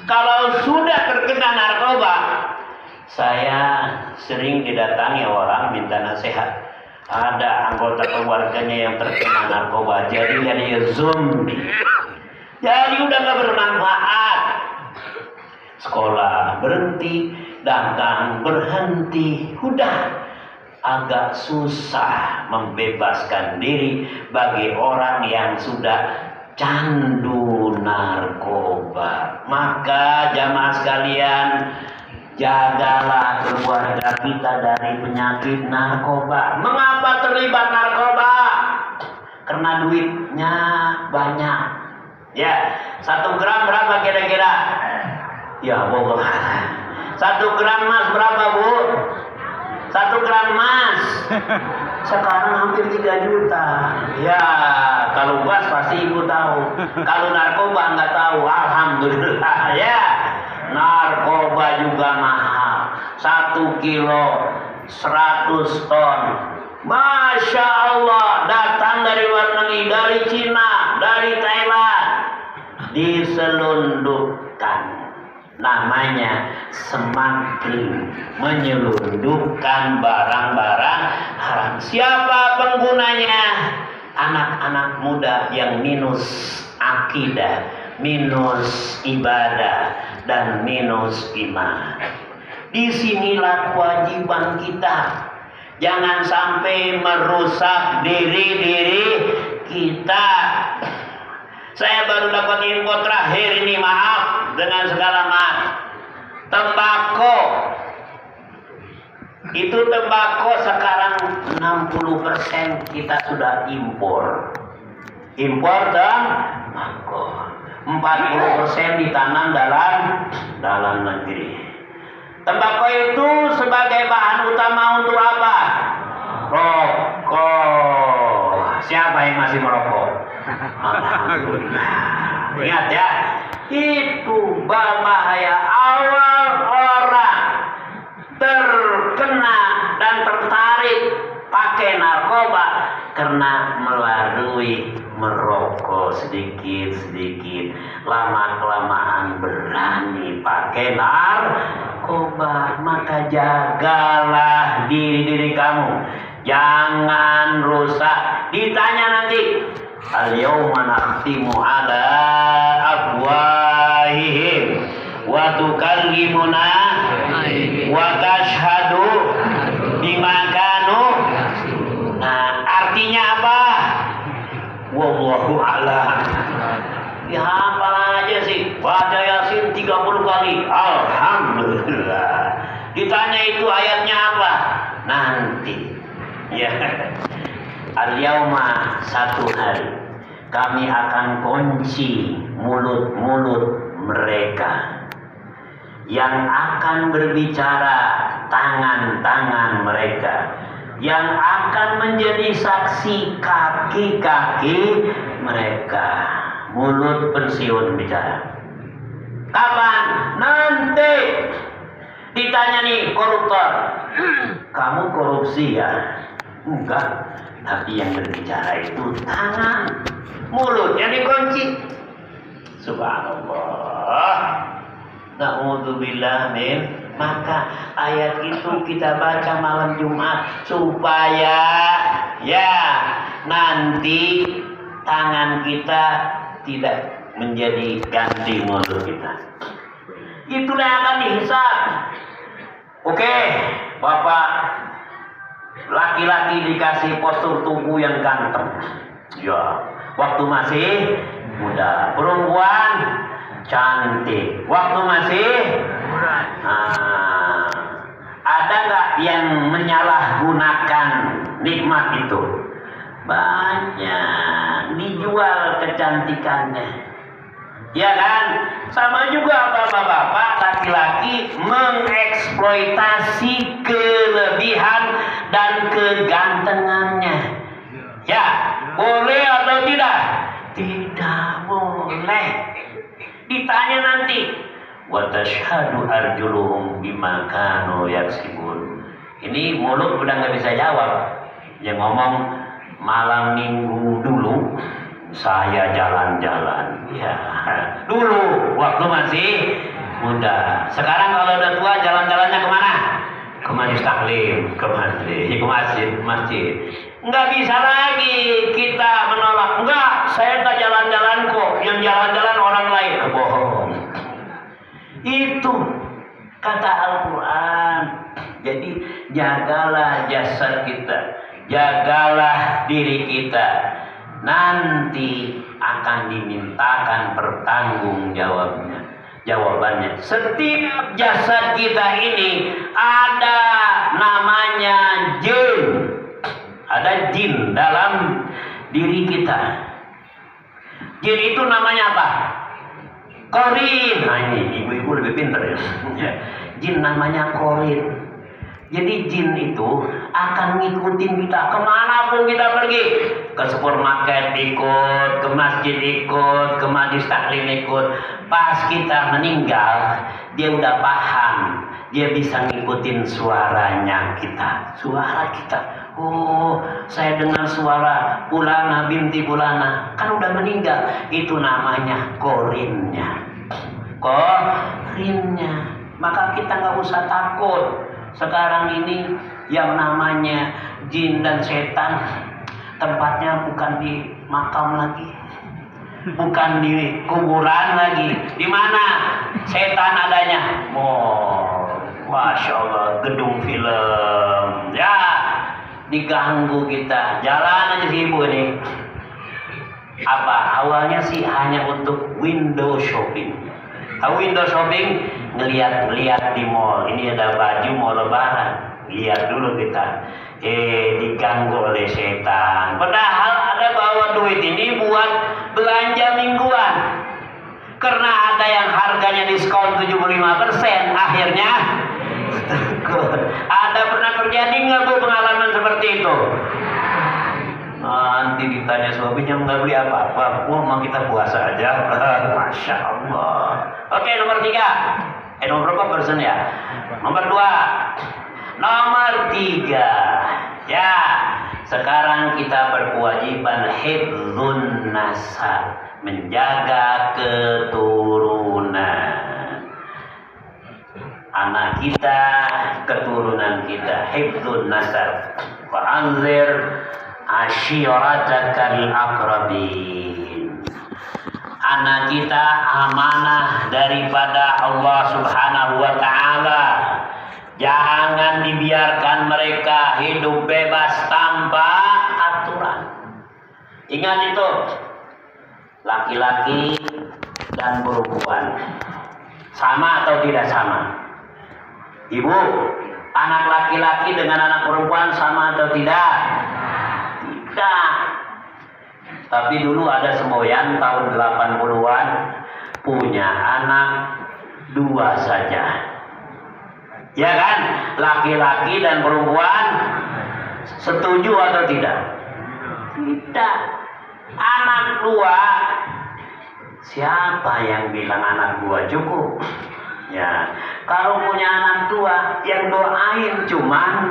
Kalau sudah terkena narkoba, saya sering didatangi orang minta nasihat. Ada anggota keluarganya yang terkena narkoba, jadi zombie. Jadi udah gak bermanfaat. Sekolah berhenti, dagang berhenti, udah agak susah membebaskan diri bagi orang yang sudah candu narkoba. Maka jamaah sekalian, jagalah keluarga kita dari penyakit narkoba. Mengapa terlibat narkoba? Karena duitnya banyak. Ya, 1 gram berapa kira-kira? Ya Allah, 1 gram emas berapa Bu? 1 gram emas sekarang hampir 3 juta. Ya, kalau emas pasti ibu tahu. Kalau narkoba nggak tahu. Alhamdulillah ya. Narkoba juga mahal. 1 kilo 100 ton. Masya Allah, datang dari luar negeri, dari Cina, dari Thailand, diselundupkan. Namanya smuggling, menyelundupkan barang-barang haram. Siapa penggunanya? Anak-anak muda yang minus akidah, minus ibadah, dan minus iman. Disinilah kewajiban kita. Jangan sampai merusak diri kita. Saya baru dapat info terakhir ini, maaf dengan segala maaf. Tembakau. Itu tembakau sekarang 60% kita sudah impor. Impor tembakau. 40% ditanam dalam negeri. Tembakau itu sebagai bahan utama untuk apa? Rokok. Siapa yang masih merokok? Alhamdulillah. Ingat ya, itu berbahaya. Awal orang terkena dan tertarik pakai narkoba karena melalui merokok sedikit-sedikit, lama-kelamaan berani pakai pakai narkoba. Maka jagalah diri kamu, jangan rusak. Ditanya nanti, al-yawma nakhtimu ala afwahihim wa tukallimuna wa tashhadu bima kanu. Nah, artinya apa? Wallahu a'lam. Ya hafal aja sih, baca Yasin 30 kali. Alhamdulillah. Ditanya itu ayatnya apa? Nanti. Ya. Al-yauma, satu hari kami akan kunci mulut-mulut mereka. Yang akan berbicara tangan-tangan mereka. Yang akan menjadi saksi kaki-kaki mereka. Mulut pensiun bicara. Kapan? Nanti. Ditanya nih koruptor, kamu korupsi ya? Enggak. Tapi yang berbicara itu tangan, mulutnya dikunci. Subhanallah. Na'udzubillah min. Maka ayat itu kita baca malam Jumat supaya ya nanti tangan kita tidak menjadi ganti mulut kita. Itulah yang akan dihisab. Oke, Bapak laki-laki dikasih postur tubuh yang ganteng. Ya, waktu masih muda. Perempuan cantik. Waktu masih muda. Nah, ada nggak yang menyalahgunakan nikmat itu? Banyak. Dijual kecantikannya. Ya kan? Sama juga bapak-bapak laki-laki mengeksploitasi kelebihan dan kegantengannya. Ya, boleh atau tidak? Tidak boleh. Ditanya nanti, wa tashhadu arjuluhum bima kanu yaksibun. Ini mulut udah nggak bisa jawab. Yang ngomong malam minggu dulu saya jalan-jalan, ya dulu waktu masih muda. Sekarang kalau udah tua jalan-jalannya kemana? Ke majelis taklim, ke masjid. Nggak bisa lagi kita menolak. Enggak, saya nggak jalan-jalan kok. Yang jalan-jalan orang lain. Bohong. Itu kata Al-Quran. Jadi jagalah jasad kita, jagalah diri kita. Nanti akan dimintakan jawabannya. Setiap jasad kita ini ada namanya jin. Ada jin dalam diri kita. Jin itu namanya apa? Korin. Nah ini ibu-ibu lebih pintar ya. Jin namanya korin. Jadi jin itu akan ngikutin kita kemanapun kita pergi. Ke supermarket ikut, ke masjid ikut, ke majelis taklim ikut. Pas kita meninggal, dia udah paham. Dia bisa ngikutin suaranya kita. Suara kita. Oh, saya dengar suara Fulana binti Fulana. Kan udah meninggal. Itu namanya korinnya. Korinnya. Maka kita nggak usah takut. Sekarang ini yang namanya jin dan setan tempatnya bukan di makam lagi, bukan di kuburan lagi. Di mana setan adanya? Oh, masya Allah, gedung film. Ya, diganggu kita. Jalan aja sih ibu ini. Apa? Awalnya sih hanya untuk window shopping. Tahu window shopping? Ngeliat di mall, ini ada baju mau lebaran, lihat dulu kita, diganggu oleh setan. Padahal ada bawa duit ini buat belanja mingguan, karena ada yang harganya diskon 75%, akhirnya takut. Ada pernah terjadi nggak bu pengalaman seperti itu? Nanti ditanya suaminya nggak beli apa-apa, mau kita puasa aja. Masya Allah. Oke, nomor 3. Nomor berapa persen ya? Nomor 2. Nomor 3. Ya, sekarang kita berkewajiban hifdzun nasab, menjaga keturunan. anak kita, keturunan kita. Hifdzun nasab. Wa anzir ashiratakal aqrabin. Anak kita amanah daripada Allah Subhanahu wa taala. Jangan dibiarkan mereka hidup bebas tanpa aturan. Ingat itu, laki-laki dan perempuan sama atau tidak sama? Ibu, anak laki-laki dengan anak perempuan sama atau tidak? Tidak. Tapi dulu ada semboyan tahun 80-an punya anak 2 saja. Ya kan? Laki-laki dan perempuan setuju atau tidak? Tidak. Anak 2. Siapa yang bilang anak 2 cukup? Ya, kalau punya anak 2 yang doain cuman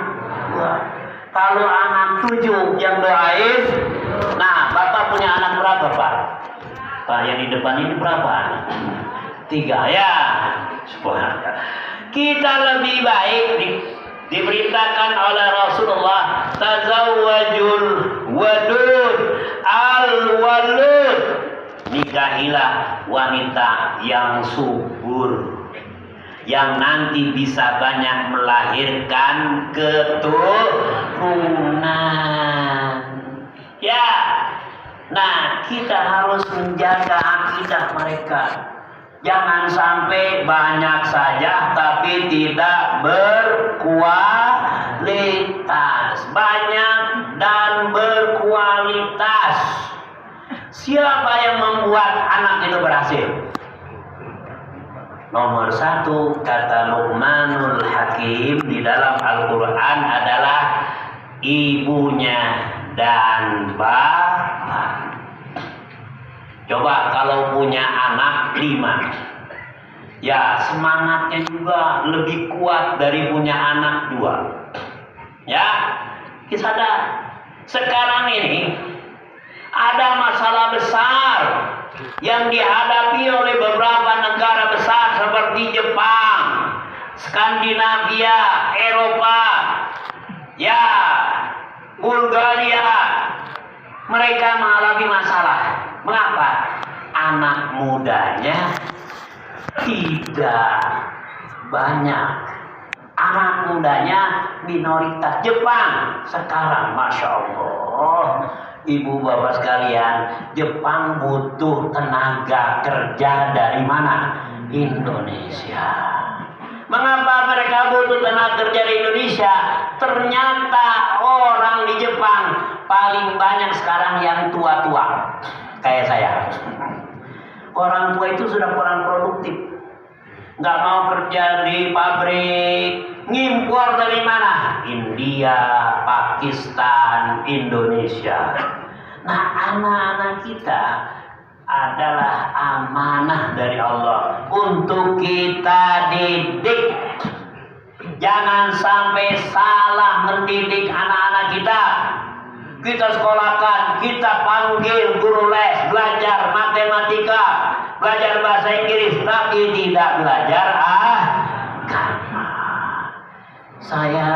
2. Kalau anak 7 yang doain. Nah, Bapak punya anak berapa, Pak? Pak yang di depan ini berapa anak? 3 ya. Subhanallah. Kita lebih baik diberitakan oleh Rasulullah, tazawwajul wadud al-walud. Nikahilah wanita yang subur, yang nanti bisa banyak melahirkan keturunan. Ya. Nah, kita harus menjaga akidah mereka. Jangan sampai banyak saja tapi tidak berkualitas. Banyak dan berkualitas. Siapa yang membuat anak itu berhasil? Nomor 1, kata Luqmanul Hakim di dalam Al-Quran adalah ibunya dan bapak. Coba kalau punya anak 5, ya semangatnya juga lebih kuat dari punya anak 2. Ya, kita sadar. Sekarang ini ada masalah besar yang dihadapi oleh beberapa negara besar seperti Jepang, Skandinavia, Eropa, ya, Bulgaria. Mereka mengalami masalah. Mengapa? Anak mudanya tidak banyak. Anak mudanya minoritas. Jepang sekarang, Masya Allah, ibu bapak sekalian, Jepang butuh tenaga kerja dari mana? Indonesia. Mengapa mereka butuh tenaga kerja di Indonesia? Ternyata orang di Jepang paling banyak sekarang yang tua-tua kayak saya. Orang tua itu sudah kurang produktif, nggak mau kerja di pabrik. Ngimpor dari mana? India, Pakistan, Indonesia. Nah, anak-anak kita adalah amanah dari Allah untuk kita didik. Jangan sampai salah mendidik anak-anak kita. Kita sekolahkan, kita panggil guru les, belajar matematika, belajar bahasa Inggris, tapi tidak belajar agama. Saya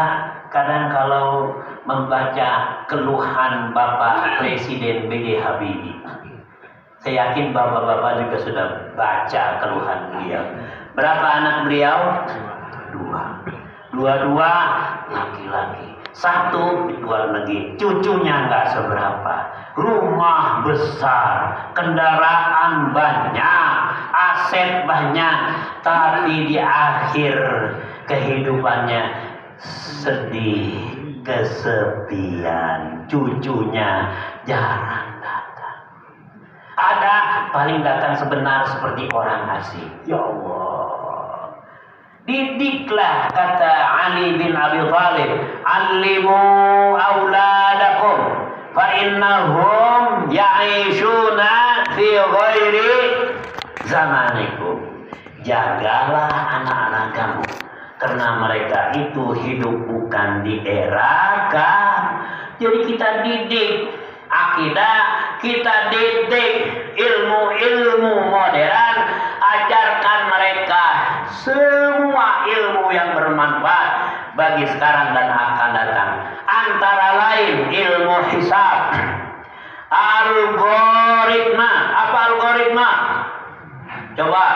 kadang kalau membaca keluhan Bapak Presiden B.J. Habibie, saya yakin bapak-bapak juga sudah baca keluhan beliau. Berapa anak beliau? 2. Dua-dua laki-laki. 1 di luar negeri, cucunya nggak seberapa. Rumah besar, kendaraan banyak, aset banyak, tapi di akhir kehidupannya sedih, kesepian. Cucunya jarang datang. Ada paling datang sebenar seperti orang asing. Ya Allah. Didiklah, kata Ali bin Abi Thalib, "Allimu auladakum fa innahum ya'ishuna fi ghairi zamanikum." Jagalah anak-anak kamu karena mereka itu hidup bukan di era kamu. Jadi kita didik akidah, kita didik ilmu-ilmu modern, ajarkan mereka semua ilmu yang bermanfaat bagi sekarang dan akan datang. Antara lain ilmu hisab, algoritma. Apa algoritma? Coba,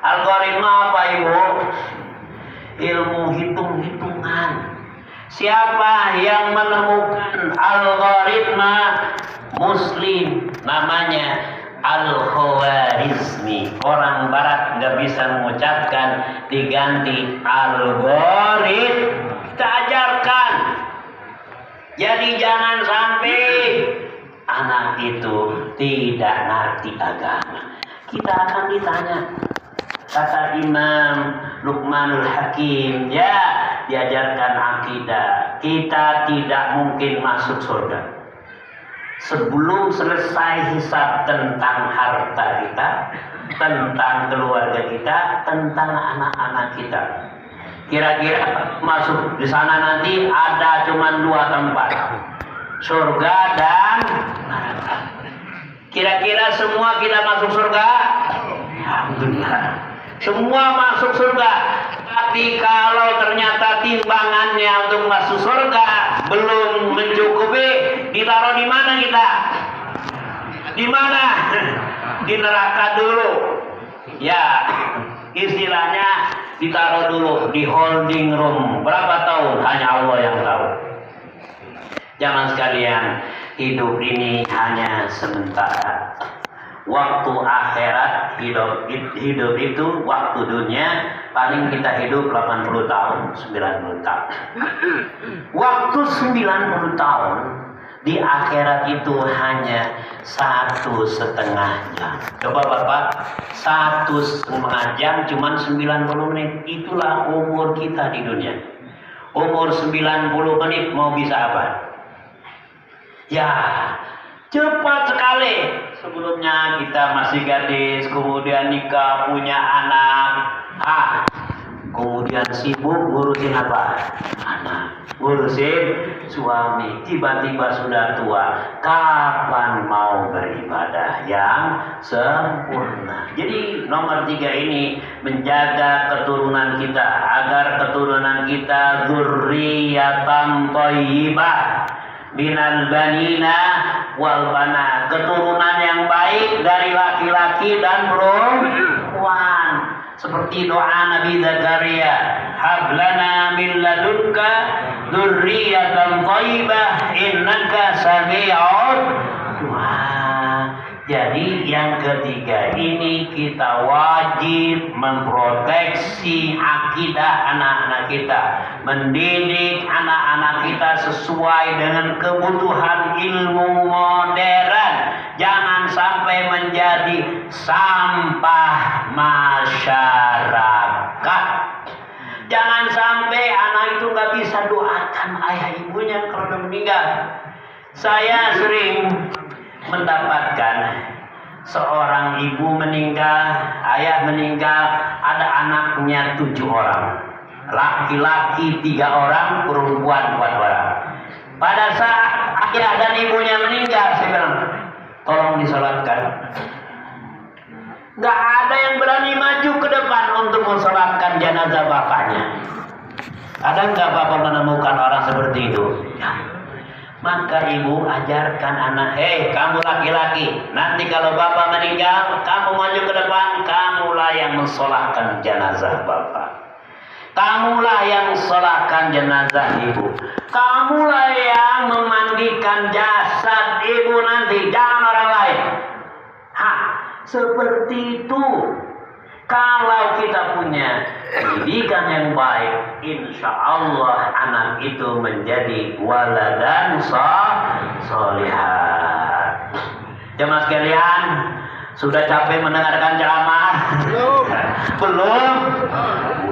algoritma apa Ibu? Ilmu hitung-hitungan. Siapa yang menemukan algoritma? Muslim, namanya Al-Khwarizmi. Orang barat nggak bisa mengucapkan, diganti algoritma. Kita ajarkan. Jadi jangan sampai anak itu tidak ngerti agama. Kita akan ditanya. Kata Imam Luqmanul Hakim, ya, diajarkan akidah. Kita tidak mungkin masuk surga sebelum selesai hisab tentang harta kita, tentang keluarga kita, tentang anak-anak kita. Kira-kira masuk di sana nanti ada cuma 2 tempat, surga dan neraka. Kira-kira semua kita masuk surga? Alhamdulillah. Semua masuk surga. Tapi kalau ternyata timbangannya untuk masuk surga belum mencukupi, ditaruh di mana kita? Di mana? Di neraka dulu. Ya, istilahnya ditaruh dulu di holding room. Berapa tahun? Hanya Allah yang tahu. Jangan sekalian, hidup ini hanya sementara. Waktu akhirat, hidup itu waktu dunia paling kita hidup 80 tahun, 90 tahun. Waktu 90 tahun di akhirat itu hanya 1,5 jam. Coba Bapak, 1,5 jam cuman 90 menit. Itulah umur kita di dunia. Umur 90 menit mau bisa apa? Ya, cepat sekali. Sebelumnya kita masih gadis, kemudian nikah, punya anak, kemudian sibuk ngurusin apa? Anak, ngurusin suami, tiba-tiba sudah tua. Kapan mau beribadah yang sempurna? Jadi nomor 3 ini menjaga keturunan kita, agar keturunan kita dzurriyyatan thayyibah minal banina wal bana, keturunan yang baik dari laki-laki dan perempuan. Seperti doa Nabi Zakaria, hablana min ladunka dzurriyyatan thayyibah innaka sami'ud du'a. Jadi yang ketiga ini kita wajib memproteksi akidah anak-anak kita, mendidik anak-anak kita sesuai dengan kebutuhan ilmu modern. Jangan sampai menjadi sampah masyarakat. Jangan sampai anak itu nggak bisa doakan ayah ibunya kalau udah meninggal. Saya sering mendapatkan seorang ibu meninggal, ayah meninggal, ada anaknya 7 orang, laki-laki 3 orang, perempuan 4 orang. Pada saat ayah dan ibunya meninggal, saya bilang, tolong disolatkan. Gak ada yang berani maju ke depan untuk mensolatkan jenazah bapaknya. Ada nggak Bapak menemukan orang seperti itu? Ya. Maka ibu ajarkan anak, kamu laki-laki, nanti kalau bapak meninggal, kamu maju ke depan, kamulah yang mensolatkan jenazah bapak. Kamulah yang mensolatkan jenazah ibu. Kamulah yang memandikan jasad ibu nanti, jangan orang lain. Seperti itu. Kalau kita punya pendidikan yang baik, insya Allah anak itu menjadi waladan sholihat. Jemaah sekalian, sudah capek mendengarkan ceramah? Belum?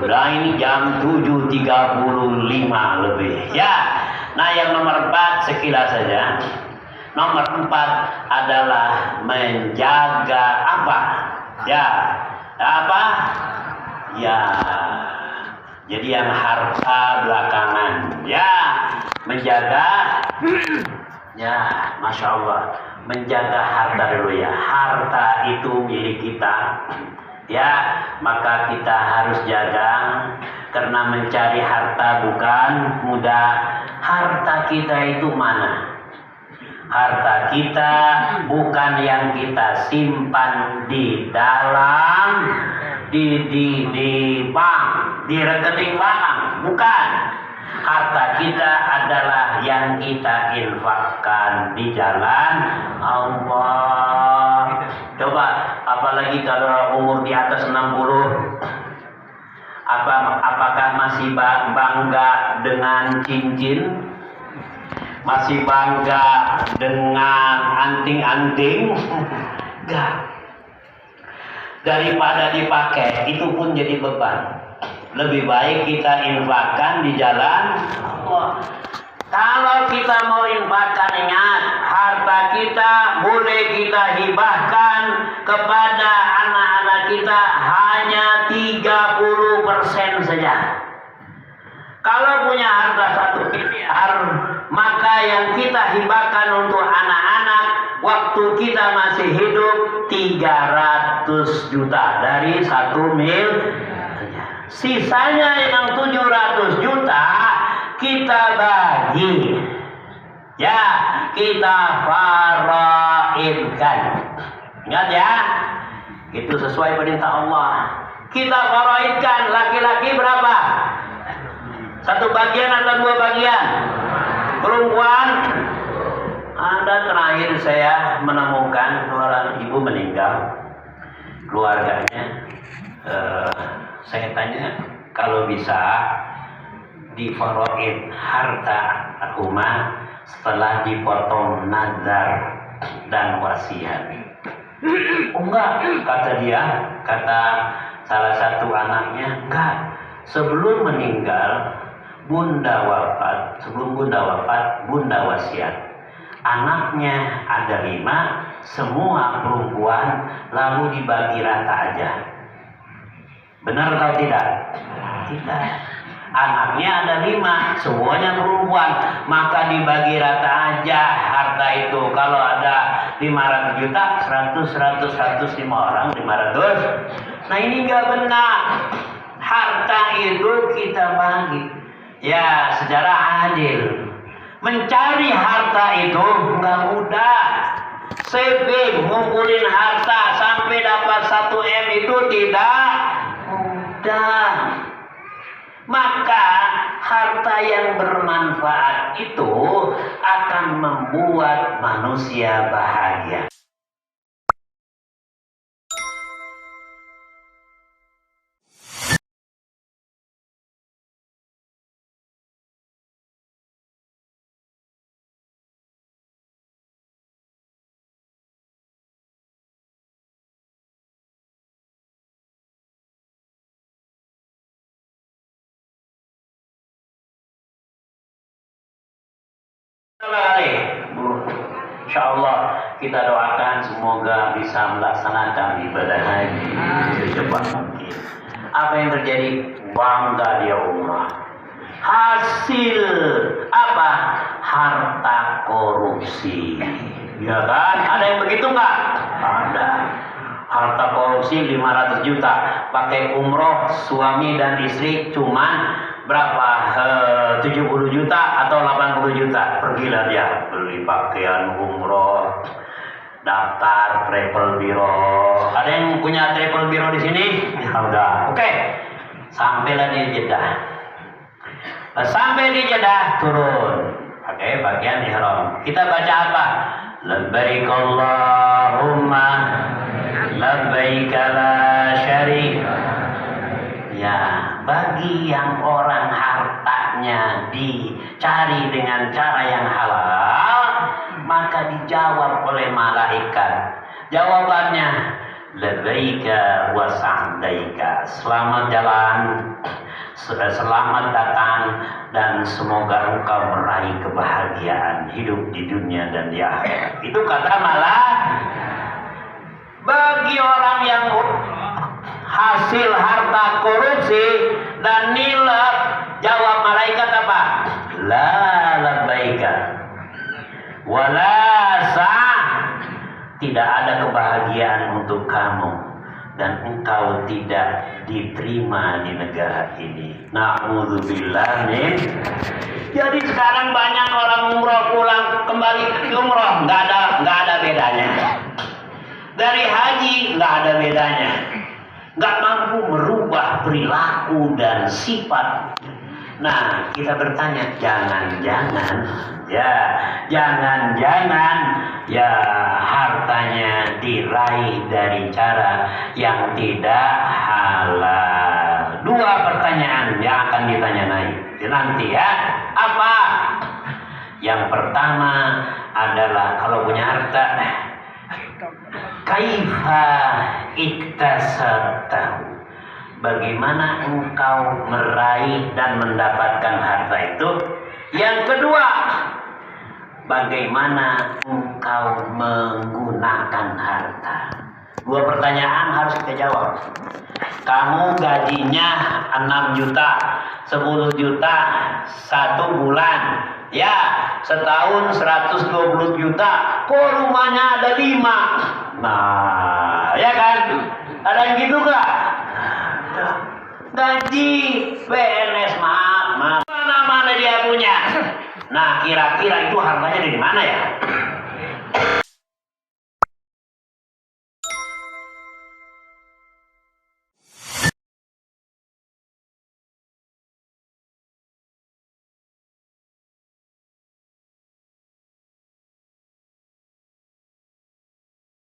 Udah, ini jam 7.35 lebih. Ya. Nah, yang nomor 4 sekilas saja. Nomor 4 adalah menjaga apa? Ya. Apa? Ya. Jadi yang harta belakangan. Ya. Menjaga. Ya. Masya Allah. Menjaga harta dulu ya. Harta itu milik kita. Ya, maka kita harus jaga, karena mencari harta bukan mudah. Harta kita itu mana? Harta kita bukan yang kita simpan di dalam di bank, di rekening bank, bukan. Harta kita adalah yang kita infakkan di jalan Allah. Coba, apalagi kalau umur di atas 60, apakah masih bangga dengan cincin? Masih bangga dengan anting-anting? Enggak. Daripada dipakai, itu pun jadi beban. Lebih baik kita infakkan di jalan Allah. Kalau kita mau infakkan, ingat, harta kita boleh kita hibahkan kepada anak-anak kita hanya 30% saja. Kalau punya harta 1 miliar, maka yang kita hibahkan untuk anak-anak waktu kita masih hidup 300 juta dari 1 miliar. Sisanya yang 700 juta kita bagi. Ya, kita faraidkan. Ingat ya, itu sesuai perintah Allah. Kita faraidkan. Laki-laki berapa? 1 bagian atau 2 bagian? Perempuan? Ada terakhir saya menemukan seorang ibu meninggal, keluarganya. Saya tanya, kalau bisa di faraid harta rumah setelah dipotong nazar dan wasiat. Oh enggak, kata dia, kata salah satu anaknya, enggak. Sebelum meninggal, sebelum bunda wafat, bunda wasiat. Anaknya ada 5, semua perempuan, lalu dibagi rata aja. Benar atau tidak? Tidak. Anaknya ada 5, semuanya perempuan, maka dibagi rata aja harta itu. Kalau ada 500 juta, 100, 5 orang, 500. Nah ini nggak benar. Harta itu kita bagi. Ya, secara adil. Mencari harta itu nggak mudah. Saving, ngumpulin harta sampai dapat 1 M itu tidak mudah. Maka harta yang bermanfaat itu akan membuat manusia bahagia. Insya Allah kita doakan semoga bisa melaksanakan ibadah haji secepat mungkin. Apa yang terjadi? Bangga dia umrah. Hasil apa? Harta korupsi. Ya kan? Ada yang begitu nggak? Ada. Harta korupsi 500 juta. Pakai umroh suami dan istri cuman berapa? 70 juta atau 80 juta. Pergilah dia beli pakaian umroh, daftar travel bureau. Ada yang punya travel bureau di sini? Ya udah. Oke. Sampailah di Jeddah. Sampai di Jeddah turun. Pakai bagian ihram. Kita baca apa? Labbaik Allahumma labbaik la syarika. Ya, bagi yang orang hartanya dicari dengan cara yang halal, maka dijawab oleh malaikat. Jawabannya, labbaika wa sa'daika. Selamat jalan, selamat datang, dan semoga engkau meraih kebahagiaan hidup di dunia dan di akhirat. Itu kata malaikat. Bagi orang yang hasil harta korupsi dan nilai, jawab malaikat apa? La labbaika wala sa'. Tidak ada kebahagiaan untuk kamu dan engkau tidak diterima di negara ini. Na'udzubillah min. Jadi sekarang banyak orang umroh pulang kembali ke umroh, nggak ada bedanya. Dari haji nggak ada bedanya. Nggak mampu merubah perilaku dan sifat. Nah, kita bertanya, jangan-jangan ya hartanya diraih dari cara yang tidak halal. Dua pertanyaan yang akan ditanya nanti ya. Apa? Yang pertama adalah kalau punya harta, kaifa iktasabtahu? Bagaimana engkau meraih dan mendapatkan harta itu? Yang kedua, bagaimana engkau menggunakan harta? Dua pertanyaan harus kita jawab. Kamu gajinya 6 juta, 10 juta, 1 bulan. Ya, setahun 120 juta. Kok rumahnya ada 5? Nah, ya kan? Ada yang gitu gak? Gaji PNS, maaf. Mana dia punya? Nah, kira-kira itu harganya dari mana ya?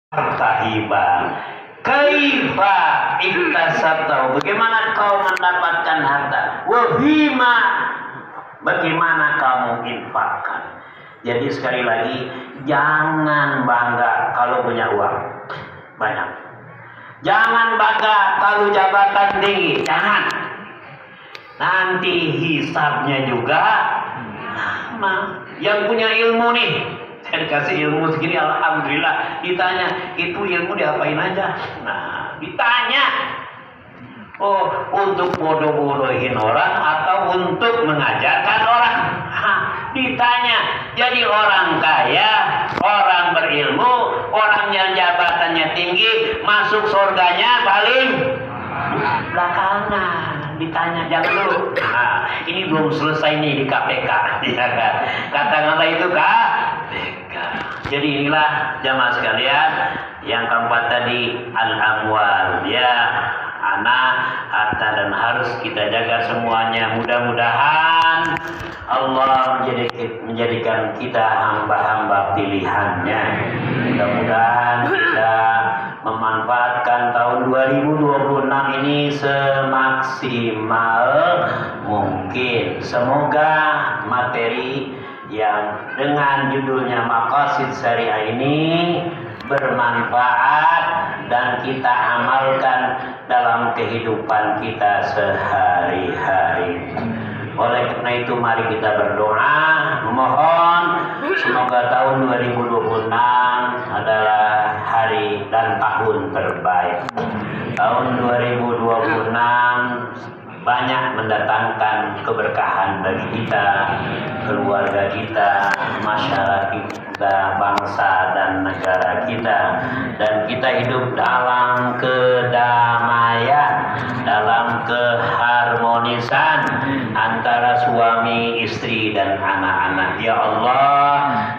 Harta hibah. Kaifa iktasabtahu? Bagaimana kau mendapatkan harta? Wa bima? Bagaimana kamu infakkan? Jadi sekali lagi, jangan bangga kalau punya uang banyak. Jangan bangga kalau jabatan tinggi. Jangan. Nanti hisabnya juga sama. Yang punya ilmu nih, saya dikasih ilmu segini, alhamdulillah. Ditanya, itu ilmu diapain aja? Nah, ditanya, oh, untuk bodoh-bodohin orang atau untuk mengajarkan orang? Ditanya. Jadi orang kaya, orang berilmu, orang yang jabatannya tinggi, masuk surganya paling belakangan. Ditanya, jangan dulu. Nah, ini belum selesai nih di KPK, ya kan? Katakanlah itu KPK. Jadi inilah jamaah sekalian, yang keempat tadi al-amwal, ya, anak, harta, dan harus kita jaga semuanya. Mudah-mudahan Allah menjadikan kita hamba-hamba pilihannya. Mudah-mudahan kita memanfaatkan tahun 2026 ini semaksimal mungkin. Semoga materi yang dengan judulnya Maqasid Syariah ini bermanfaat dan kita amalkan dalam kehidupan kita sehari-hari. Oleh karena itu mari kita berdoa, memohon semoga tahun 2026 adalah hari dan tahun terbaik. Tahun 2026 banyak mendatangkan keberkahan bagi kita, keluarga kita, masyarakat kita, bangsa dan negara kita, dan kita hidup dalam kedamaian, dalam keharmonisan antara suami, istri, dan anak-anak. Ya Allah,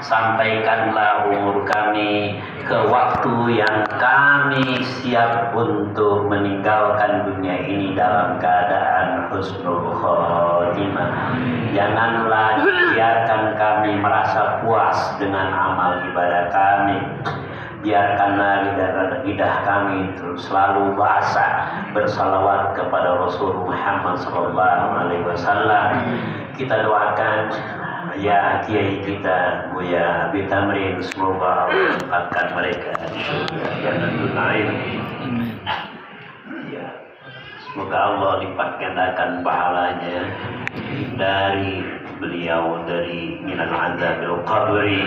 sampaikanlah umur kami ke waktu yang kami siap untuk meninggalkan dunia ini dalam keadaan husnul khotimah. Janganlah biarkan kami merasa puas dengan amal ibadah kami. Biarkanlah lidah kami selalu basah bersalawat kepada Rasul Muhammad SAW. Kita doakan ya kiai kita Buya Abi Tamrin, semoga Allah tempatkan mereka di surga Jannatul Naim. Ya, semoga Allah lipat gandakan pahalanya dari beliau, dari minal azabil qabri,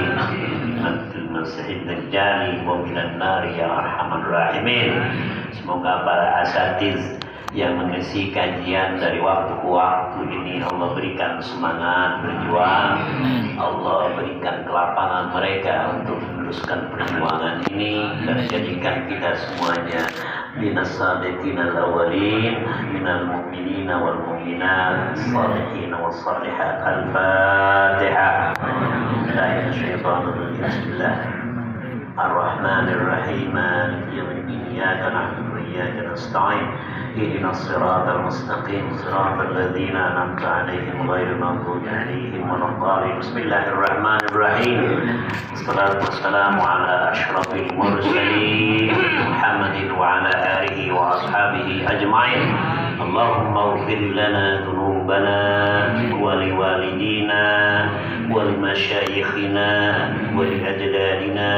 antil masihid dajjali, wa minan nari ya arhamar rahimin. Semoga para asatiz yang mengisi kajian dari waktu ke waktu ini Allah berikan semangat berjuang, Allah berikan kelapangan mereka untuk meneruskan perjuangan ini, dan jadikan kita semuanya من السابقين الأولين من المؤمنين والمؤمنات الصالحين والصالحات. الفاتحة. لا الشيطان الرجيم. بسم الله الرحمن الرحيم. مالك يوم الدين. إياك نعبد وإياك نستعين. اهدنا الصراط المستقيم صراط الذين أنعمت عليهم غير المغضوب عليهم ولا الضالين. بسم الله الرحمن الرحيم. والصلاة والسلام على أشرف المرسلين محمد وعلى آله وأصحابه أجمعين. اللهم اغفر لنا ذنوبنا ولوالدينا ولمشايخنا ولأجدادنا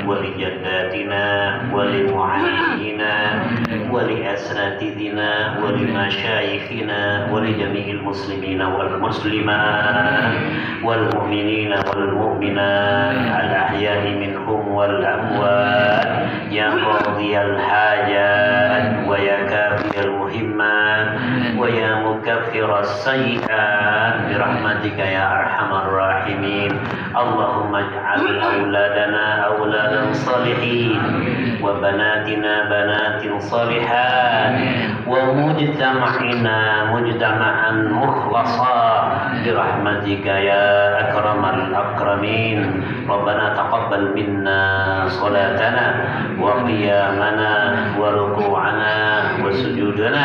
ولجداتنا ولمعلمينا ولأساتذتنا ولمشايخنا ولجميع المسلمين والمسلمات والمؤمنين والمؤمنات الأحياء منهم والأموات يا قاضي الحاجات ويا كافي المهمات ويا مكفر السيئات برحمتك يا أرحم الراحمين. اللهم اجعل أولادنا أولادا صالحين وبناتنا بنات صالحات ومجتمعنا مجتمعا مخلصا برحمتك يا أكرم الأكرمين. ربنا تقبل منا صلاتنا وقيامنا وركوعنا وسجودنا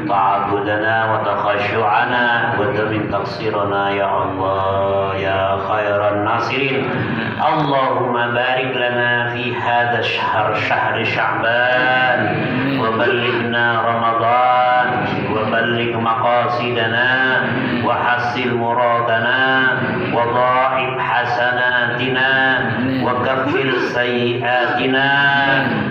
تعبدنا وتخشعنا وتمن تقصيرنا يا الله يا خير الناصرين. اللهم بارك لنا في هذا الشهر شهر شعبان وبلغنا رمضان وبلغ مقاصدنا وحصل مرادنا وضاعف حسناتنا وكفر سيئاتنا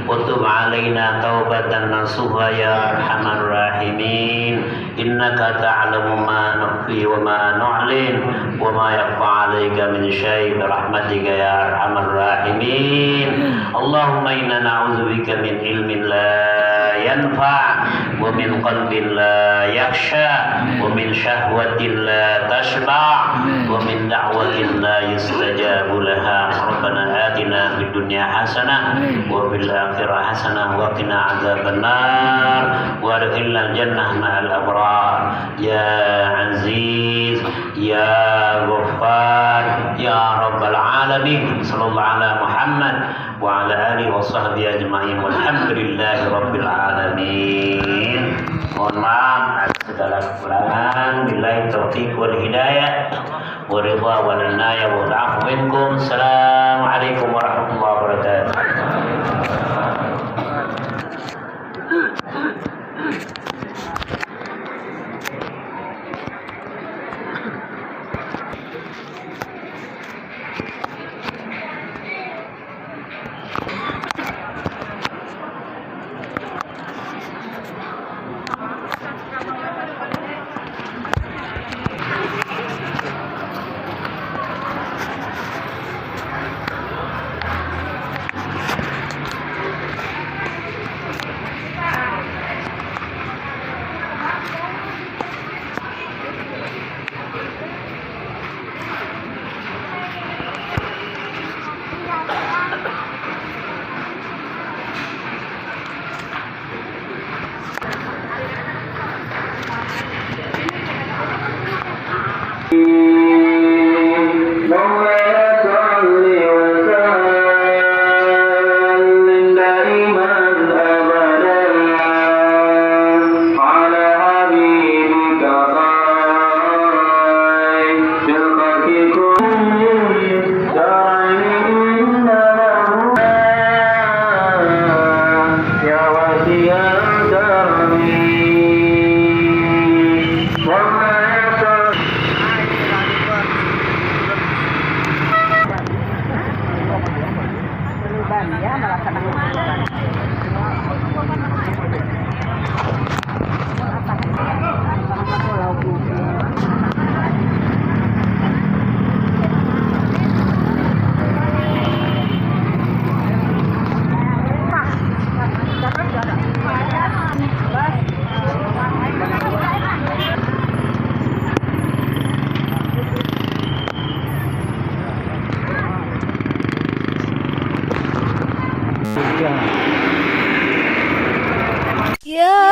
وتب علينا توبة نصوحا يا أرحم الراحمين. إنك تعلم ما نخفي وما نعلن وما يخفى عليك من شيء برحمتك يا أرحم الراحمين. اللهم إنا نعوذ بك من علم لا ينفع ومن قلب لا يخشى ومن شهوة لا تشبع ومن دعوة لا يستجاب لها. ربنا آتنا في الدنيا حسنة وفي الآخرة حسنة وقنا عذاب النار وادخلنا الجنة مع الأبرار يا عزيز يا غفار يا رب العالمين. صلى الله على محمد وعلى آله وصحبه أجمعين والحمد لله رب العالمين. Mohon maaf atas segala kekurangan. Billahi taufiq wal hidayah wa ridha wal inayah wal afu minkum. Assalamualaikum warahmatullahi wabarakatuh. Ya